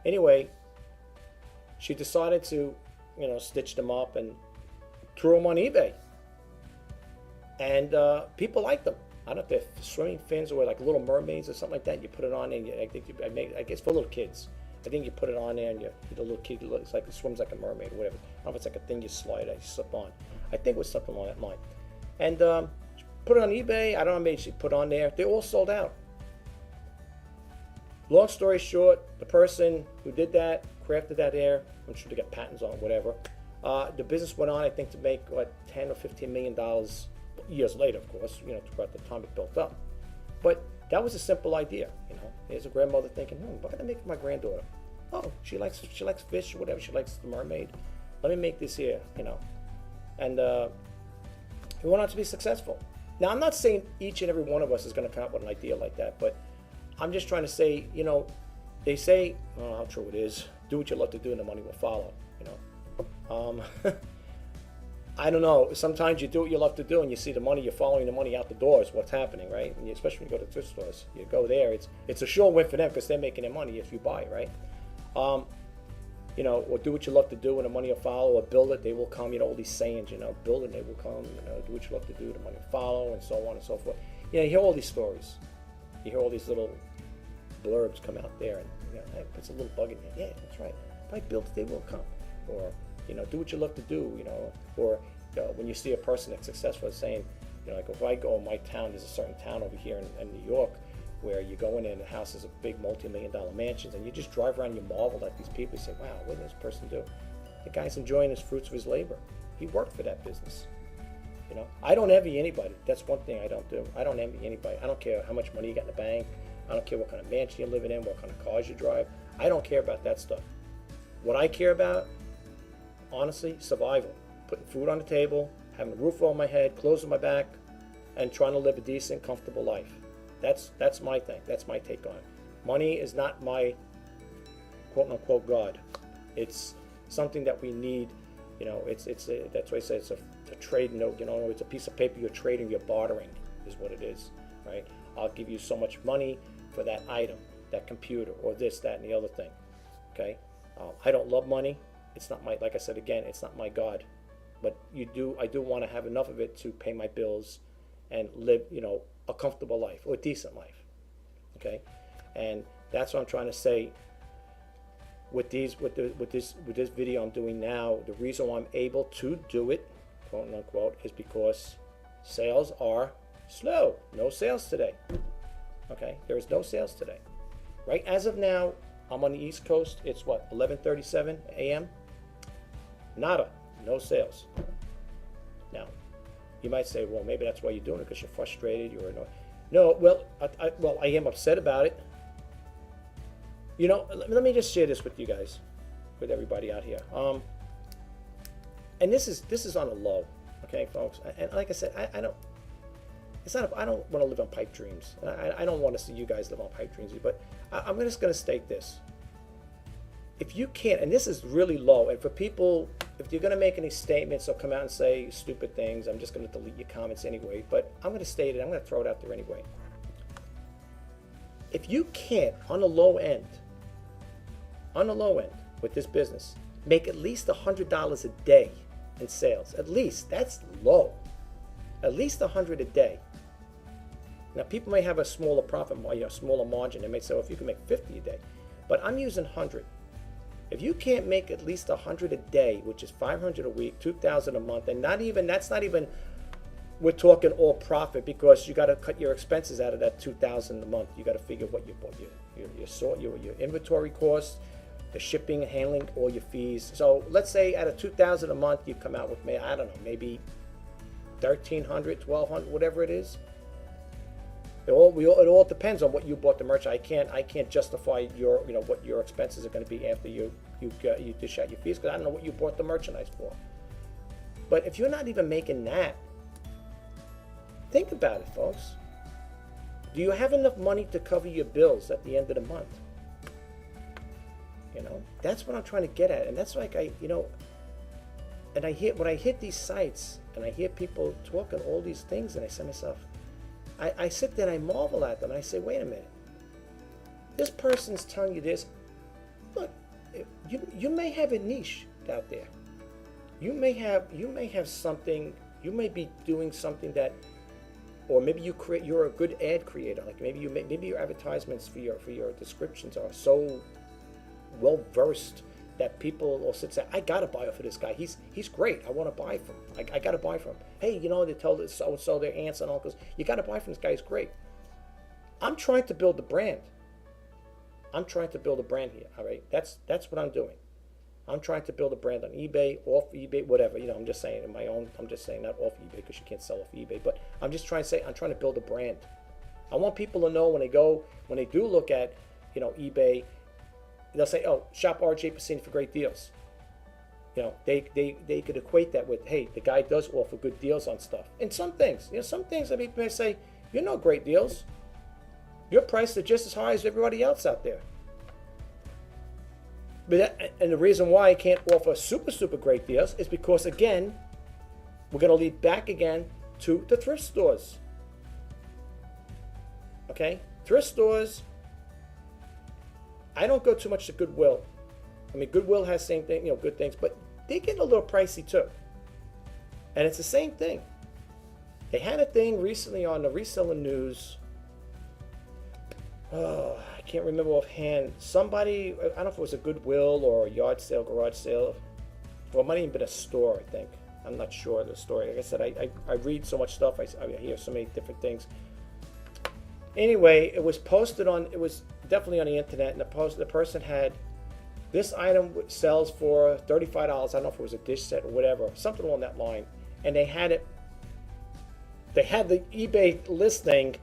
Anyway, she decided to, stitch them up and threw them on eBay. and people like them. I don't know if they're swimming fins or like little mermaids or something like that. You put it on, and I guess for little kids. I think you put it on there, and the little kid looks like it swims like a mermaid or whatever. I don't know if it's like a thing you slide, you slip on. I think it was something along that line. And put it on eBay. I don't know, maybe she put on there. They're all sold out. Long story short, the person who did that, crafted that hair, I'm sure they got patents on it, whatever. The business went on, I think, to make what, $10 or $15 million years later, of course, throughout the time it built up. But that was a simple idea, There's a grandmother thinking, what can I make for my granddaughter? Oh, she likes fish or whatever. She likes the mermaid. Let me make this here, And it went on to be successful. Now, I'm not saying each and every one of us is going to come up with an idea like that, but I'm just trying to say, they say, I don't know how true it is, do what you love to do and the money will follow, I don't know. Sometimes you do what you love to do and you see the money, you're following the money out the door is what's happening, right? And especially when you go to thrift stores. You go there, it's a sure win for them because they're making their money if you buy, right? Or do what you love to do and the money will follow, or build it, they will come, all these sayings, build it, they will come, do what you love to do, the money will follow, and so on and so forth. You hear all these stories. You hear all these little blurbs come out there, and hey, it's a little bug in there. Yeah, that's right. If I build it, they will come. Or, do what you love to do, or when you see a person that's successful, saying, like if I go in my town, there's a certain town over here in New York, where you go in and the house is a big multi-million-dollar mansions, and you just drive around and you marvel at these people. You say, wow, what did this person do? The guy's enjoying his fruits of his labor. He worked for that business. I don't envy anybody. That's one thing I don't do. I don't envy anybody. I don't care how much money you got in the bank. I don't care what kind of mansion you're living in, what kind of cars you drive. I don't care about that stuff. What I care about, honestly, survival. Putting food on the table, having a roof over my head, clothes on my back, and trying to live a decent, comfortable life. That's my thing. That's my take on it. Money is not my quote-unquote God. It's something that we need. That's why I say it's a trade note. It's a piece of paper you're trading, you're bartering, is what it is, right? I'll give you so much money for that item, that computer, or this, that, and the other thing. Okay? I don't love money. It's not like I said again, it's not my God. But I do want to have enough of it to pay my bills and live, a comfortable life or a decent life. Okay? And that's what I'm trying to say with this video I'm doing now. The reason why I'm able to do it, quote unquote, is because sales are slow. No sales today. Okay? There is no sales today. Right as of now, I'm on the East Coast. It's what, 11:37 a.m.? Nada. No sales. Now, you might say, well, maybe that's why you're doing it, because you're frustrated, you're annoyed. No, well, I am upset about it. Let me just share this with you guys, with everybody out here. And this is on a low, okay, folks. And like I said, I don't want to live on pipe dreams. I don't want to see you guys live on pipe dreams, but I'm just going to state this. If you can't, and this is really low, and for people, if you're going to make any statements or come out and say stupid things, I'm just going to delete your comments anyway, but I'm going to state it, I'm going to throw it out there anyway. If you can't, on the low end, with this business, make at least $100 a day in sales, at least, that's low. At least $100 a day. Now, people may have a smaller profit, smaller margin. They may say, well, if you can make $50 a day, but I'm using 100. If you can't make at least 100 a day, which is 500 a week, 2,000 a month, and that's not even, we're talking all profit, because you got to cut your expenses out of that 2,000 a month. You got to figure what you bought, your inventory costs, the shipping, handling, all your fees. So let's say out of 2,000 a month, you come out with, I don't know, maybe 1,300, 1,200, whatever it is. It all depends on what you bought the merch. I can't justify what your expenses are going to be after you dish out your fees, because I don't know what you bought the merchandise for. But if you're not even making that, think about it, folks. Do you have enough money to cover your bills at the end of the month? That's what I'm trying to get at, and that's like and when I hit these sites and I hear people talking all these things, and I say to myself, I sit there and I marvel at them, and I say, wait a minute. This person's telling you this. Look, you may have a niche out there. You may have something You may be doing something that, or maybe you're a good ad creator. Like maybe your advertisements for your descriptions are so well versed that people will sit and say, I gotta buy off of this guy. He's great. I want to buy from him. I gotta buy from him. Hey, you know, they tell so and so their aunts and uncles, you gotta buy from this guy. He's great. I'm trying to build the brand. I'm trying to build a brand here. All right, that's what I'm doing. I'm trying to build a brand on eBay, off eBay, whatever. You know, I'm just saying in my own. I'm just saying not off eBay because you can't sell off eBay. But I'm just trying to say I'm trying to build a brand. I want people to know when they do look at, you know, eBay, they'll say, oh, shop RJ Pasini for great deals. You know, they could equate that with, hey, the guy does offer good deals on stuff. And some things, you know, some things that people may say, you're no great deals. Your prices are just as high as everybody else out there. And the reason why I can't offer super great deals is because, again, we're going to lead back again to the thrift stores. Okay? Thrift stores, I don't go too much to Goodwill. I mean, Goodwill has same thing, you know, good things, but they get a little pricey too. And it's the same thing. They had a thing recently on the reseller news. Oh, I can't remember offhand. Somebody, I don't know if it was a Goodwill or a yard sale, garage sale. Well, it might have even been a store, I think. I'm not sure of the story. Like I said, I read so much stuff. I hear so many different things. Anyway, it was posted on, it was definitely on the internet, and the person had, this item sells for $35. I don't know if it was a dish set or whatever, something along that line. And they had the eBay listing,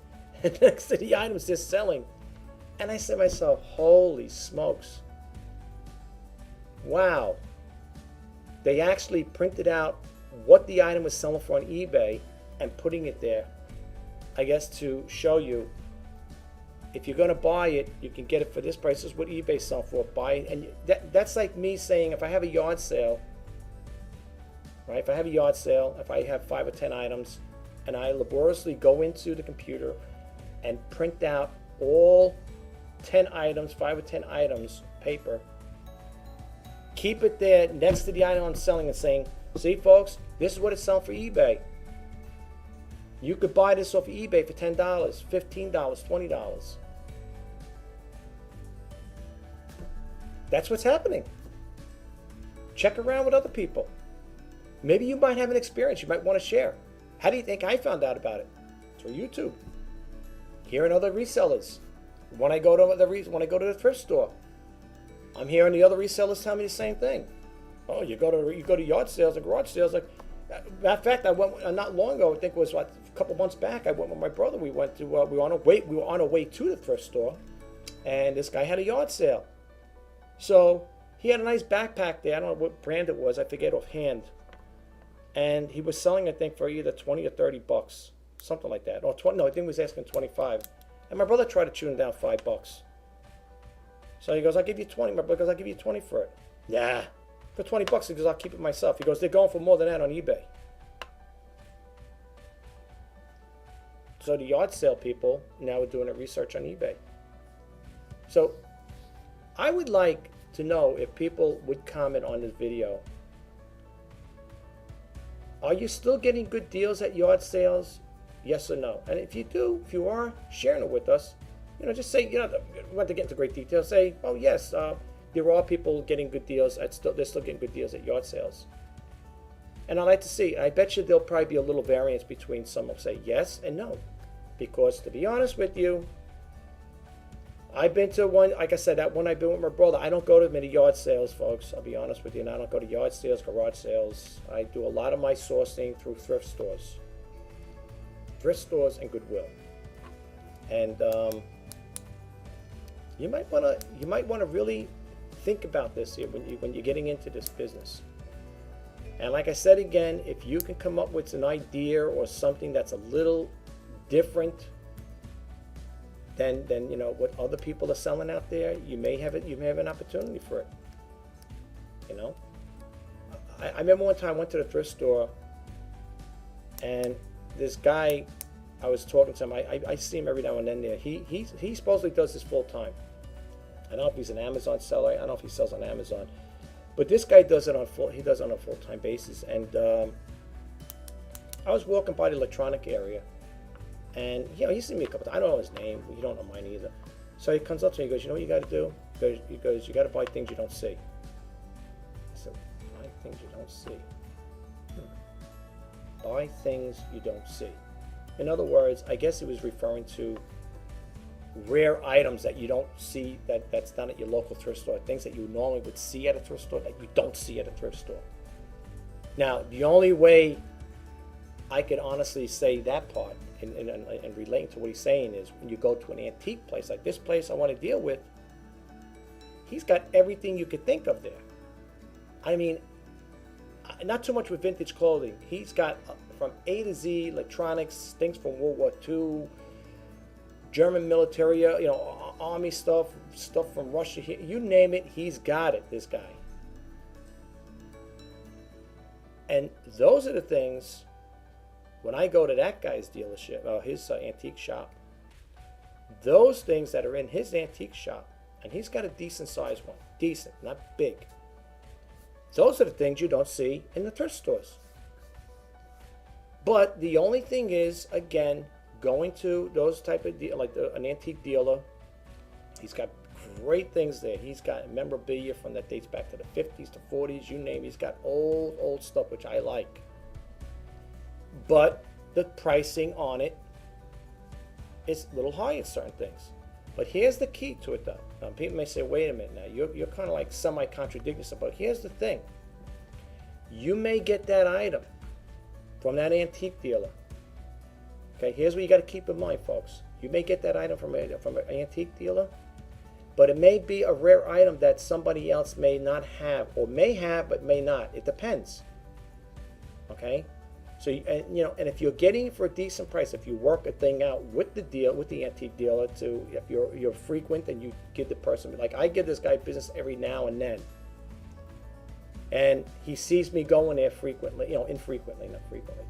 and next to the items they're selling. And I said to myself, holy smokes. Wow. They actually printed out what the item was selling for on eBay and putting it there, I guess, to show you, if you're going to buy it, you can get it for this price. This is what eBay sells for. Buy it. And that's like me saying, if I have a yard sale, right? If I have a yard sale, if I have 5 or 10 items, and I laboriously go into the computer and print out all 10 items, 5 or 10 items, paper, keep it there next to the item I'm selling and saying, see folks, this is what it's selling for eBay. You could buy this off of eBay for $10, $15, $20. That's what's happening. Check around with other people. Maybe you might have an experience you might want to share. How do you think I found out about it? Through YouTube. Hearing other resellers. When I go to the thrift store, I'm hearing the other resellers tell me the same thing. Oh, you go to yard sales and garage sales. Like, matter of fact, I went not long ago. I think it was like a couple months back. I went with my brother. We went to we were on our way to the thrift store, and this guy had a yard sale. So he had a nice backpack there. I don't know what brand it was. I forget offhand. And he was selling, I think, for either 20 or 30 bucks, something like that. Or 20. No, I think he was asking 25. And my brother tried to tune him down $5. So he goes, I'll give you 20. My brother goes, I'll give you 20 for it. Yeah. For 20 bucks, he goes, I'll keep it myself. He goes, they're going for more than that on eBay. So the yard sale people now are doing a research on eBay. So I would like to know if people would comment on this video. Are you still getting good deals at yard sales? Yes or no? And if you are sharing it with us, you know, just say, you know, we want to get into great detail. Say, oh yes, there are people getting good deals. They're still getting good deals at yard sales. And I'd like to see. I bet you there'll probably be a little variance between some will say yes and no, because to be honest with you, I've been to one. Like I said, that one I've been with my brother. I don't go to many yard sales, folks. I'll be honest with you. And I don't go to yard sales, garage sales. I do a lot of my sourcing through thrift stores and Goodwill. And you might want to really think about this here when you're getting into this business. And like I said again, if you can come up with an idea or something that's a little different than you know what other people are selling out there, you may have an opportunity for it. You know, I remember one time I went to the thrift store, and this guy, I was talking to him. I see him every now and then there. He supposedly does this full time. I don't know if he's an Amazon seller. I don't know if he sells on Amazon, but this guy does it on a full-time basis. And I was walking by the electronic area, and he's seen me a couple times. I don't know his name. You don't know mine either. So he comes up to me. He goes, "You know what you got to do?" He goes, "You got to buy things you don't see." I said, "Buy things you don't see." Buy things you don't see. In other words, I guess he was referring to rare items that you don't see, that's done at your local thrift store, things that you normally would see at a thrift store that you don't see at a thrift store. Now, the only way I could honestly say that part and relating to what he's saying is when you go to an antique place like this place I want to deal with, he's got everything you could think of there. I mean, not too much with vintage clothing. He's got from A to Z, electronics, things from World War II, German military, army stuff from Russia. You name it, he's got it, this guy. And those are the things, when I go to that guy's dealership, his antique shop, those things that are in his antique shop, and he's got a decent sized one, decent, not big. Those are the things you don't see in the thrift stores. But the only thing is, again, going to those type of deal, like an antique dealer, he's got great things there. He's got memorabilia from that dates back to the 50s to 40s, you name it. He's got old stuff, which I like. But the pricing on it is a little high in certain things. But here's the key to it, though. People may say, wait a minute now, you're kind of like semi-contradicting yourself, but here's the thing. You may get that item from that antique dealer. Okay, here's what you got to keep in mind, folks. You may get that item from an antique dealer, but it may be a rare item that somebody else may not have, or may have but may not. It depends. Okay, so and if you're getting it for a decent price, if you work a thing out with the antique dealer, to if you're frequent and you give the person, like I give this guy business every now and then, and he sees me going there frequently, infrequently, not frequently,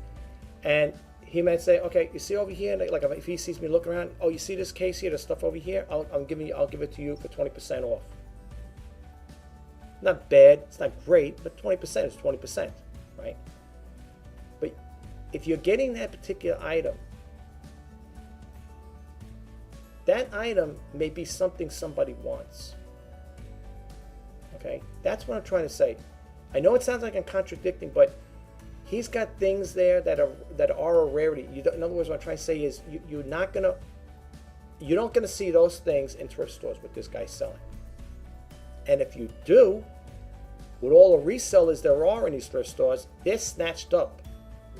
and he might say, okay, you see over here, like if he sees me looking around, oh, you see this case here, the stuff over here, I'll give it to you for 20% off. Not bad, it's not great, but 20% is 20%, right? But if you're getting that particular item, that item may be something somebody wants. Okay, that's what I'm trying to say. I know it sounds like I'm contradicting, but he's got things there that are a rarity. In other words, what I'm trying to say is you're not gonna see those things in thrift stores what this guy's selling. And if you do, with all the resellers there are in these thrift stores, they're snatched up,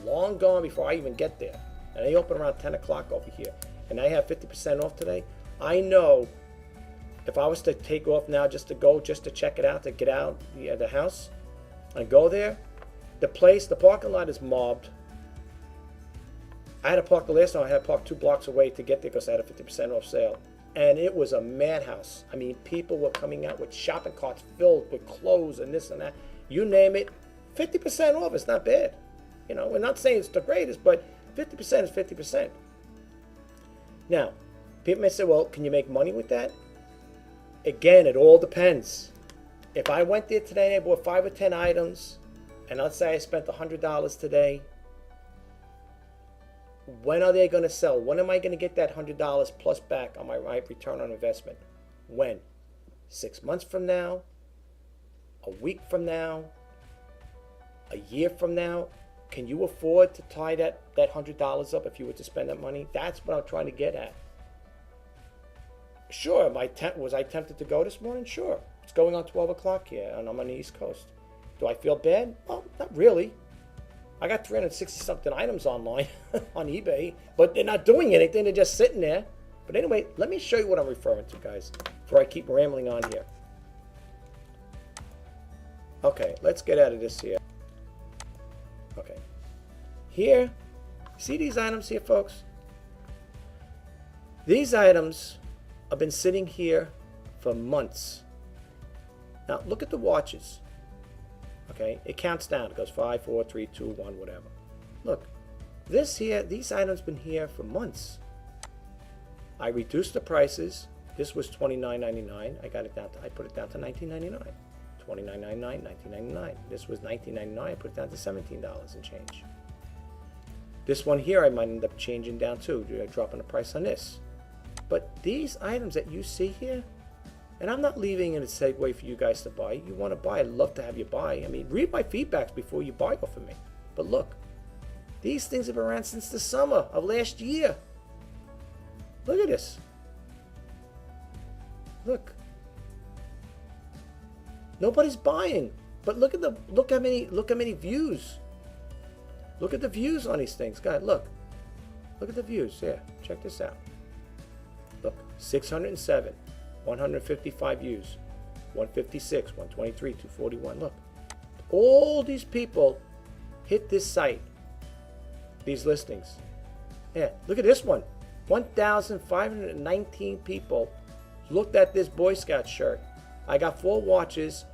long gone before I even get there. And they open around 10 o'clock over here. And I have 50% off today. I know if I was to take off now just to check it out, to get out the house and go there, the parking lot is mobbed. I had to park the last time. I had to park 2 blocks away to get there because I had a 50% off sale. And it was a madhouse. I mean, people were coming out with shopping carts filled with clothes and this and that. You name it, 50% off. It's not bad. We're not saying it's the greatest, but 50% is 50%. Now, people may say, well, can you make money with that? Again, it all depends. If I went there today and I bought 5 or 10 items, and let's say I spent $100 today, when are they going to sell? When am I going to get that $100 plus back on my return on investment? When? 6 months from now? A week from now? A year from now? Can you afford to tie that $100 up if you were to spend that money? That's what I'm trying to get at. Sure, was I tempted to go this morning? Sure. It's going on 12 o'clock here, and I'm on the East Coast. Do I feel bad? Well, not really. I got 360-something items online on eBay, but they're not doing anything. They're just sitting there. But anyway, let me show you what I'm referring to, guys, before I keep rambling on here. Okay, let's get out of this here. Okay. Here, see these items here, folks? These items have been sitting here for months. Now, look at the watches. Okay, it counts down. It goes 5, 4, 3, 2, 1, whatever. Look, these items been here for months. I reduced the prices. This was $29.99. I put it down to $19.99. $29.99, $19.99. This was $19.99. I put it down to $17 and change. This one here I might end up changing down too, dropping the price on this. But these items that you see here, and I'm not leaving it a segue for you guys to buy. You want to buy, I'd love to have you buy. I mean, read my feedbacks before you buy off of me. But look, these things have been around since the summer of last year. Look at this. Look. Nobody's buying. But look how many views. Look at the views on these things. God, look. Look at the views. Yeah, check this out. Look, 607, 155 views, 156, 123, 241. Look. All these people hit this site. These listings. Yeah, look at this one. 1,519 people looked at this Boy Scout shirt. I got 4 watches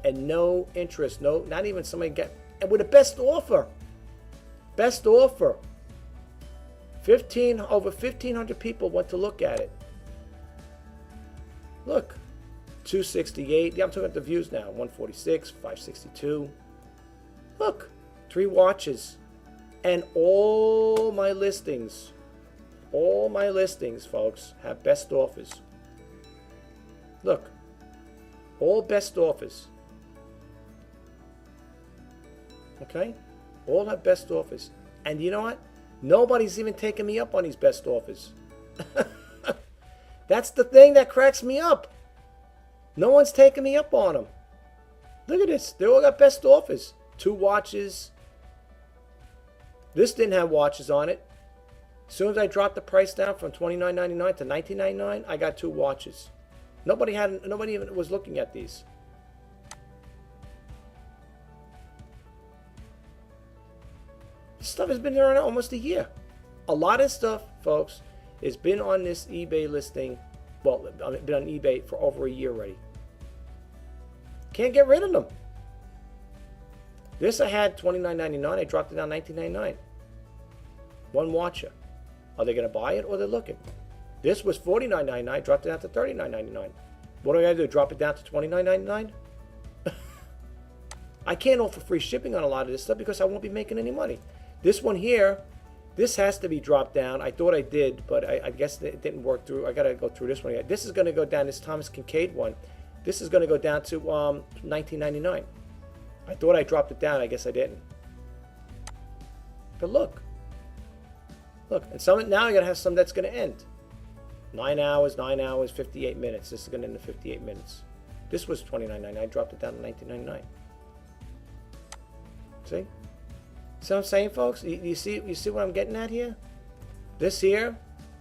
and no interest. No, not even somebody get, and with the best offer. Best offer. Over 1,500 people went to look at it. Look, 268. Yeah, I'm talking about the views now. 146, 562. Look, 3 watches, and all my listings, folks, have best offers. Look, all best offers. Okay? All have best offers. And you know what? Nobody's even taking me up on these best offers. That's the thing that cracks me up. No one's taking me up on them. Look at this. They all got best offers. 2 watches. This didn't have watches on it. As soon as I dropped the price down from $29.99 to $19.99, I got 2 watches. Nobody even was looking at these. This stuff has been around almost a year. A lot of stuff, folks, has been on this eBay listing. Well, been on eBay for over a year already. Can't get rid of them. This I had $29.99. I dropped it down $19.99. 1 watcher. Are they going to buy it or they're looking? This was $49.99. Dropped it down to $39.99. What do I got to do? Drop it down to $29.99? I can't offer free shipping on a lot of this stuff because I won't be making any money. This one here, this has to be dropped down. I thought I did, but I guess it didn't work through. I got to go through this one again. This is going to go down, this Thomas Kincaid one. This is going to go down to $19.99. I thought I dropped it down. I guess I didn't. But look. Look, and some now I got to have some that's going to end. 9 hours, 58 minutes. This is going to end in 58 minutes. This was $29.99. I dropped it down to $19.99. See? See what I'm saying, folks? You see what I'm getting at here? This here,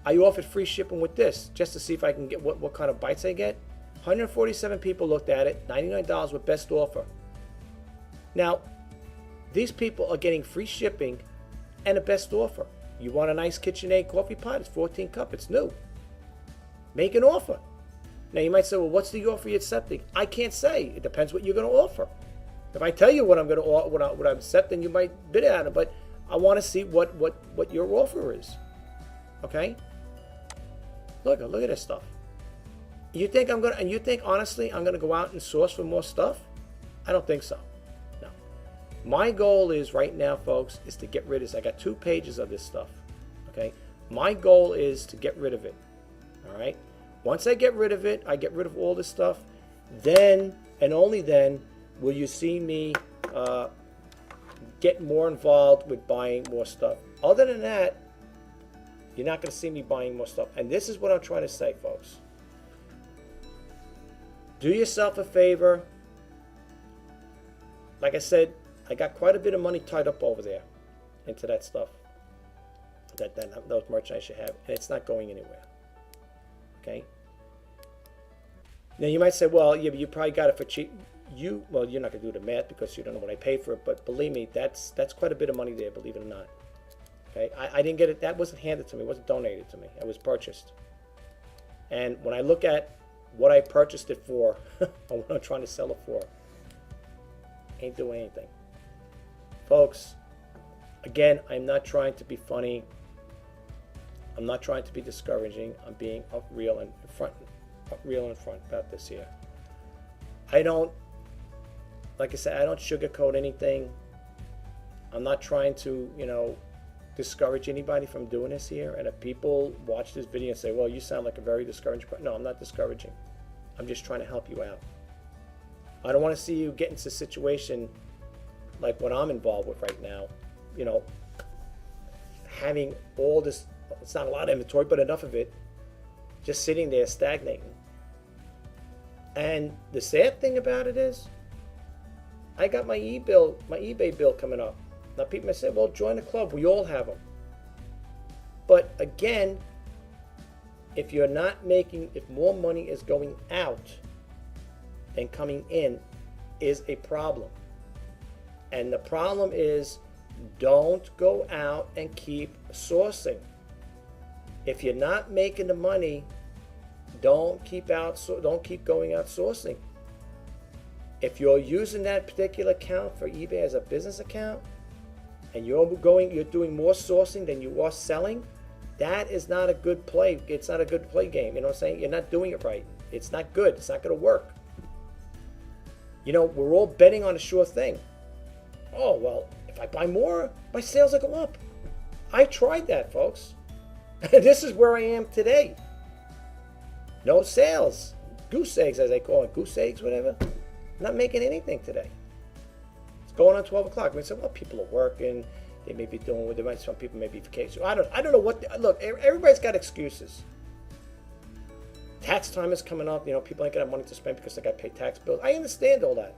I offered free shipping with this just to see if I can get what kind of bites I get. 147 people looked at it. $99 with best offer. Now, these people are getting free shipping and a best offer. You want a nice KitchenAid coffee pot? It's 14 cup. It's new. Make an offer. Now, you might say, well, what's the offer you're accepting? I can't say. It depends what you're going to offer. If I tell you what I'm going to what I'm accepting, you might bid at it. But I want to see what your offer is. Okay? Look at this stuff. You think honestly I'm going to go out and source for more stuff? I don't think so. No. My goal is right now, folks, is to get rid of this. I got 2 pages of this stuff. Okay? My goal is to get rid of it. All right? Once I get rid of it, I get rid of all this stuff, then and only then will you see me get more involved with buying more stuff. Other than that, you're not going to see me buying more stuff. And this is what I'm trying to say, folks. Do yourself a favor. Like I said, I got quite a bit of money tied up over there into that stuff. Those merchandise you have. And it's not going anywhere. Okay? Now you might say, well, yeah, but you probably got it for cheap. Well, you're not going to do the math because you don't know what I paid for it. But believe me, that's quite a bit of money there, believe it or not. Okay? I didn't get it. That wasn't handed to me. It wasn't donated to me. It was purchased. And when I look at what I purchased it for, or what I'm trying to sell it for, ain't doing anything. Folks, again, I'm not trying to be funny. I'm not trying to be discouraging. I'm being real and front about this here. I don't, like I said, I don't sugarcoat anything. I'm not trying to, discourage anybody from doing this here. And if people watch this video and say, well, you sound like a very discouraging person. No, I'm not discouraging. I'm just trying to help you out. I don't want to see you get into a situation like what I'm involved with right now. You know, having all this, it's not a lot of inventory, but enough of it, just sitting there stagnating. And the sad thing about it is, I got my eBay bill coming up. Now people may say, well, join the club. We all have them. But again, if you're not making, if more money is going out than coming in, is a problem. And the problem is, don't go out and keep sourcing. If you're not making the money, don't keep going out sourcing. If you're using that particular account for eBay as a business account, and you're doing more sourcing than you are selling, that is not a good play. It's not a good play game. You know what I'm saying? You're not doing it right. It's not good. It's not going to work. You know, we're all betting on a sure thing. Oh, well, if I buy more, my sales will go up. I tried that, folks. This is where I am today. No sales. Goose eggs, as they call it. Goose eggs, whatever. I'm not making anything today. It's going on 12 o'clock. I mean, so, well, people are working. They may be doing what they might. Some people may be vacation. I don't know what. Look, everybody's got excuses. Tax time is coming up. You know, people ain't gonna have money to spend because they got to pay tax bills. I understand all that.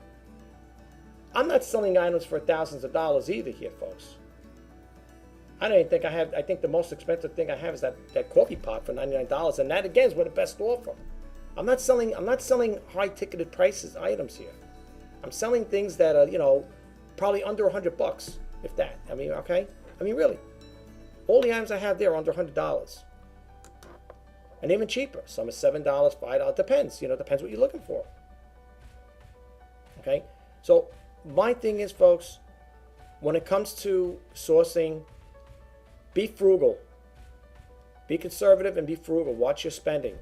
I'm not selling items for thousands of dollars either here, folks. I don't even think I have. I think the most expensive thing I have is that coffee pot for $99, and that again is what the best offer. I'm not selling high ticketed prices items here. I'm selling things that are, you know, probably under $100, if that. I mean, okay. I mean, really, all the items I have there are under $100, and even cheaper. Some are $7, $5. Depends. You know, depends what you're looking for. Okay. So my thing is, folks, when it comes to sourcing, be frugal. Be conservative and be frugal. Watch your spending.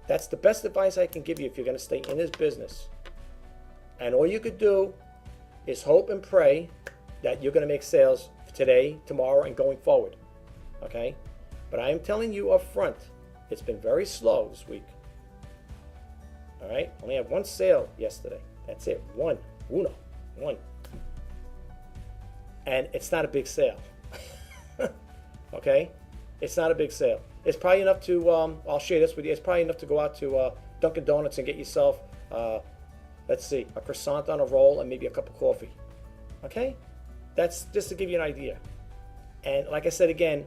That's the best advice I can give you if you're going to stay in this business. And all you could do is hope and pray that you're going to make sales today, tomorrow, and going forward. Okay? But I am telling you up front, it's been very slow this week. All right? Only had one sale yesterday. That's it. One. And it's not a big sale. Okay? It's not a big sale. It's probably enough to, I'll share this with you. It's probably enough to go out to Dunkin' Donuts and get yourself, let's see, a croissant on a roll and maybe a cup of coffee. Okay? That's just to give you an idea. And like I said again,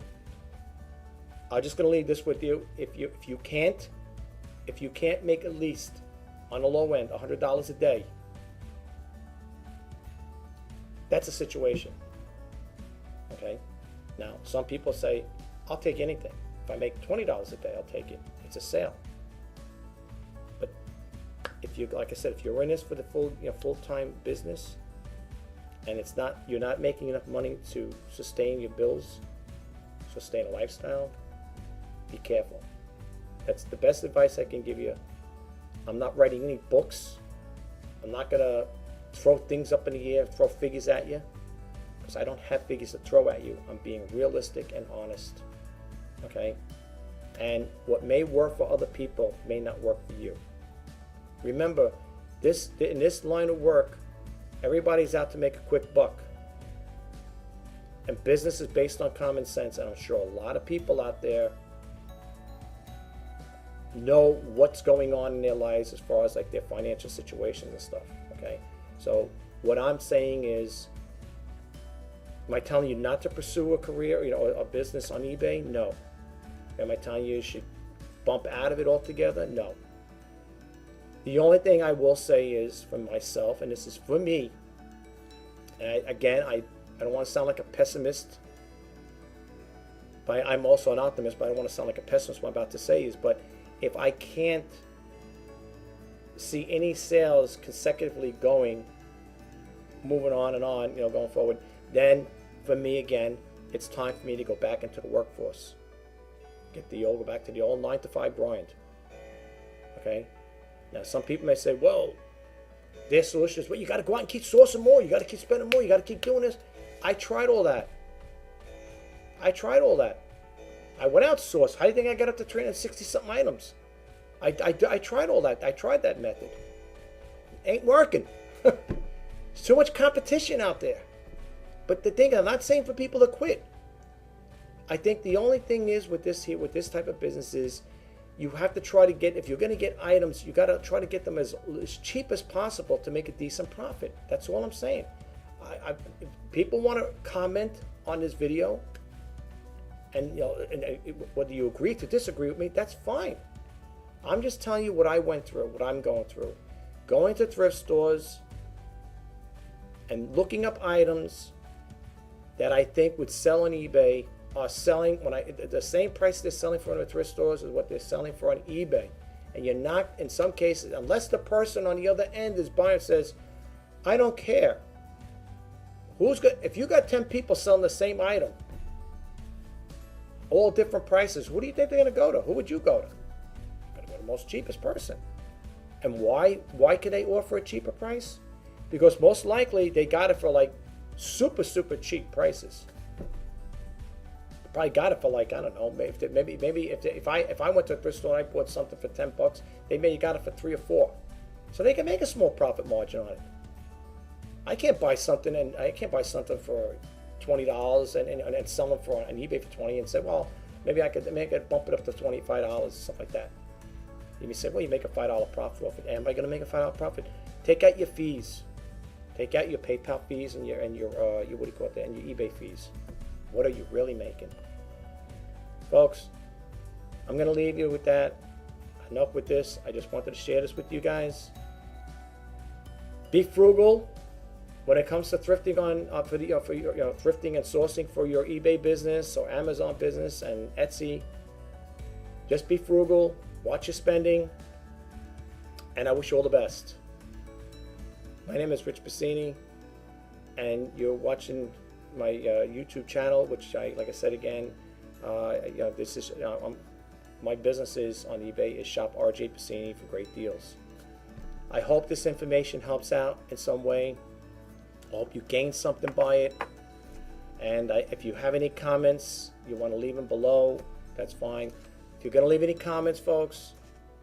I'm just going to leave this with you. If you can't make at least on the low end $100 a day, that's a situation. Okay? Now, some people say, I'll take anything. If I make $20 a day, I'll take it. It's a sale. But if you, like I said, if you're in this for the full-time business, and you're not making enough money to sustain your bills, sustain a lifestyle, be careful. That's the best advice I can give you. I'm not writing any books. I'm not gonna throw things up in the air, throw figures at you, because I don't have figures to throw at you. I'm being realistic and honest. Okay? And what may work for other people may not work for you. Remember, in this line of work, everybody's out to make a quick buck. And business is based on common sense, and I'm sure a lot of people out there know what's going on in their lives as far as like their financial situations and stuff. Okay? So what I'm saying is, am I telling you not to pursue a career, a business on eBay? No. Am I telling you should bump out of it altogether? No. The only thing I will say is for myself, and this is for me, and I don't want to sound like a pessimist, but I'm also an optimist, but I don't want to sound like a pessimist what I'm about to say is, but if I can't see any sales consecutively moving on and on, going forward, then for me again, it's time for me to go back into the workforce. Go back to the old 9-to-5 grind. Okay? Now some people may say, well, their solution is, well, you got to go out and keep sourcing more, you got to keep spending more, you got to keep doing this. I tried all that. I tried all that. I went outsourced. How do you think I got up to 360 something items? I tried all that. I tried that method. Ain't working. There's too much competition out there. But the thing, I'm not saying for people to quit. I think the only thing is with this type of business is you have to try to get, if you're going to get items, you got to try to get them as cheap as possible to make a decent profit. That's all I'm saying. If people want to comment on this video, and whether you agree to disagree with me, that's fine. I'm just telling you what I went through, what I'm going through. Going to thrift stores and looking up items that I think would sell on eBay are selling the same price they're selling for in the thrift stores is what they're selling for on eBay. And you're not, in some cases, unless the person on the other end is buying and says, I don't care. If you got 10 people selling the same item, all different prices, who do you think they're going to go to? Who would you go to? I'm going to go to the most cheapest person. And why can they offer a cheaper price? Because most likely they got it for like super cheap prices. Probably got it for like, I don't know, maybe if I went to a thrift store and I bought something for $10, they maybe got it for $3 or $4, so they can make a small profit margin on it. I can't buy something for $20 and sell them for on eBay for $20 and say, well, maybe I could bump it up to $25, stuff like that. You may say, well, you make a $5 profit off it. Am I going to make a $5 profit? Take out your fees. Take out your PayPal fees and your what do you call it, and your eBay fees. What are you really making? Folks, I'm going to leave you with that. Enough with this. I just wanted to share this with you guys. Be frugal when it comes to thrifting for thrifting and sourcing for your eBay business or Amazon business and Etsy. Just be frugal. Watch your spending. And I wish you all the best. My name is Rich Pasini, and you're watching my YouTube channel, which like I said again, this is my business is on eBay is Shop RJ Pasini for great deals. I hope this information helps out in some way. I hope you gain something by it. And if you have any comments, you want to leave them below, that's fine. If you're going to leave any comments, folks,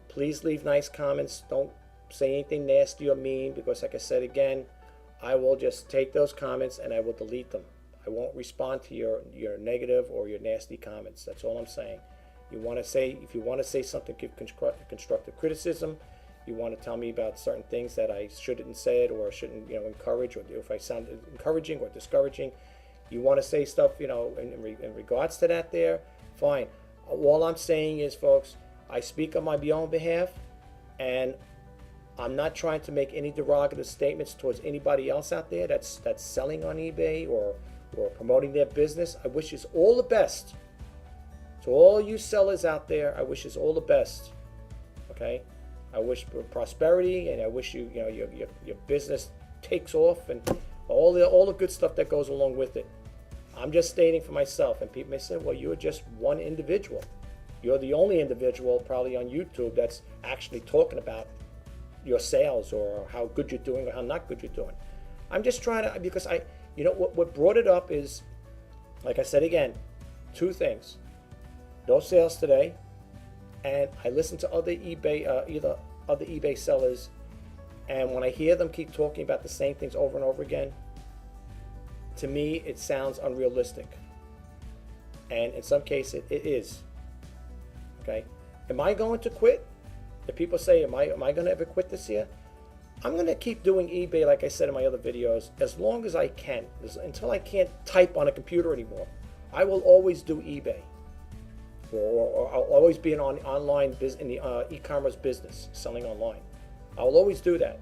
please leave nice comments. Don't say anything nasty or mean, because like I said again, I will just take those comments and I will delete them. I won't respond to your negative or your nasty comments. That's all I'm saying. If you want to say something, give constructive criticism. You want to tell me about certain things that I shouldn't have said or shouldn't encourage, or if I sound encouraging or discouraging. You want to say stuff in regards to that there, fine. All I'm saying is, folks, I speak on my own behalf, and I'm not trying to make any derogative statements towards anybody else out there that's selling on eBay or promoting their business. I wish you all the best. To all you sellers out there, I wish you all the best. Okay? I wish for prosperity, and I wish your business takes off, and all the good stuff that goes along with it. I'm just stating for myself, and people may say, well, you're just one individual. You're the only individual probably on YouTube that's actually talking about your sales or how good you're doing or how not good you're doing. I'm just trying to, because what brought it up is, like I said again, two things. No sales today, and I listen to other eBay sellers, and when I hear them keep talking about the same things over and over again, to me it sounds unrealistic. And in some cases it is. Okay? Am I going to quit? If people say, am I going to ever quit this year? I'm going to keep doing eBay, like I said in my other videos, as long as I can. Until I can't type on a computer anymore. I will always do eBay. Or I'll always be in the e-commerce business, selling online. I will always do that.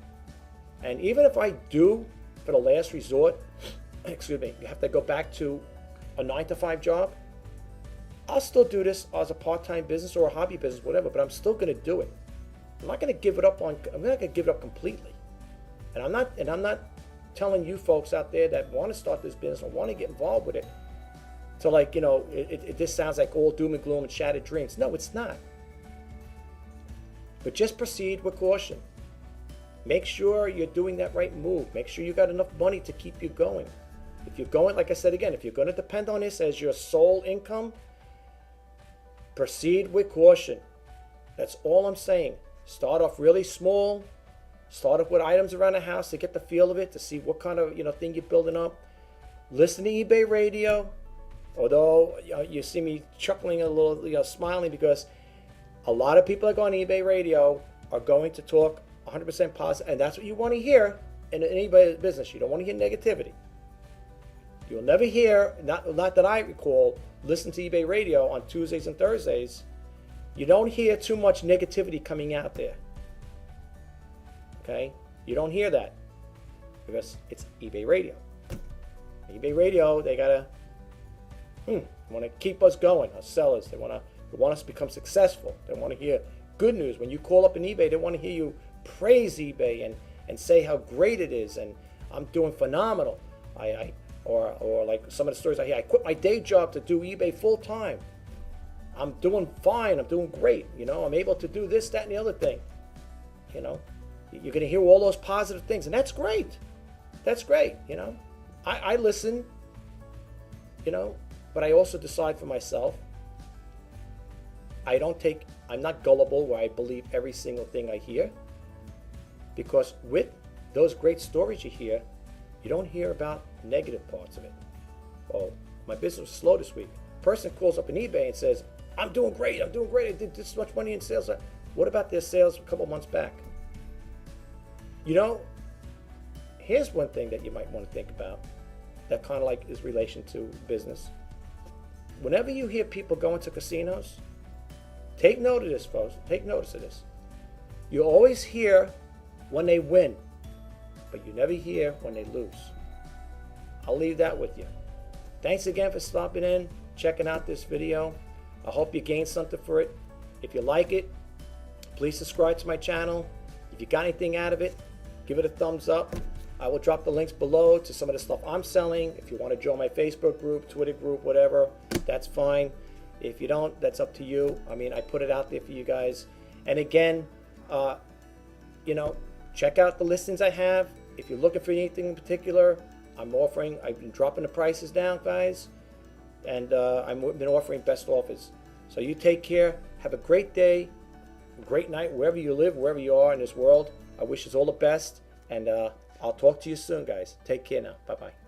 And even if I do, for the last resort, excuse me, you have to go back to a 9-to-5 job, I'll still do this as a part-time business or a hobby business, whatever, but I'm still going to do it. I'm not going to give it up I'm not going to give it up completely. And I'm not telling you folks out there that want to start this business or want to get involved with it to this sounds like all doom and gloom and shattered dreams. No, it's not. But just proceed with caution. Make sure you're doing that right move. Make sure you got enough money to keep you going. If you're going, like I said again, if you're going to depend on this as your sole income, proceed with caution. That's all I'm saying. Start off really small. Start off with items around the house to get the feel of it, to see what kind of thing you're building up. Listen to eBay radio. Although you see me chuckling a little, smiling, because a lot of people that go on eBay radio are going to talk 100% positive, and that's what you want to hear in any business. You don't want to hear negativity. You'll never hear, not that I recall, listen to eBay radio on Tuesdays and Thursdays. You don't hear too much negativity coming out there. Okay? You don't hear that because it's eBay radio. eBay radio, they gotta want to keep us going. Our sellers, they want us to become successful. They want to hear good news. When you call up an eBay, they want to hear you praise eBay and say how great it is, and I'm doing phenomenal. Or like some of the stories I hear, I quit my day job to do eBay full time. I'm doing fine. I'm doing great. I'm able to do this, that, and the other thing. You're going to hear all those positive things, and that's great. That's great. I listen. But I also decide for myself. I'm not gullible where I believe every single thing I hear, because with those great stories you hear, you don't hear about negative parts of it. Oh, my business was slow this week. Person calls up an eBay and says, I'm doing great. I did this much money in sales. What about their sales a couple months back? Here's one thing that you might want to think about that kind of like is relation to business. Whenever you hear people going to casinos, take note of this, folks. Take notice of this. You always hear when they win, but you never hear when they lose. I'll leave that with you. Thanks again for stopping in, checking out this video. I hope you gained something for it. If you like it, please subscribe to my channel. If you got anything out of it, give it a thumbs up. I will drop the links below to some of the stuff I'm selling. If you want to join my Facebook group, Twitter group, whatever, that's fine. If you don't, that's up to you. I put it out there for you guys. And again, check out the listings I have. If you're looking for anything in particular, I've been dropping the prices down, guys. And I've been offering best offers. So you take care. Have a great day, a great night, wherever you live, wherever you are in this world. I wish you all the best. And I'll talk to you soon, guys. Take care now. Bye-bye.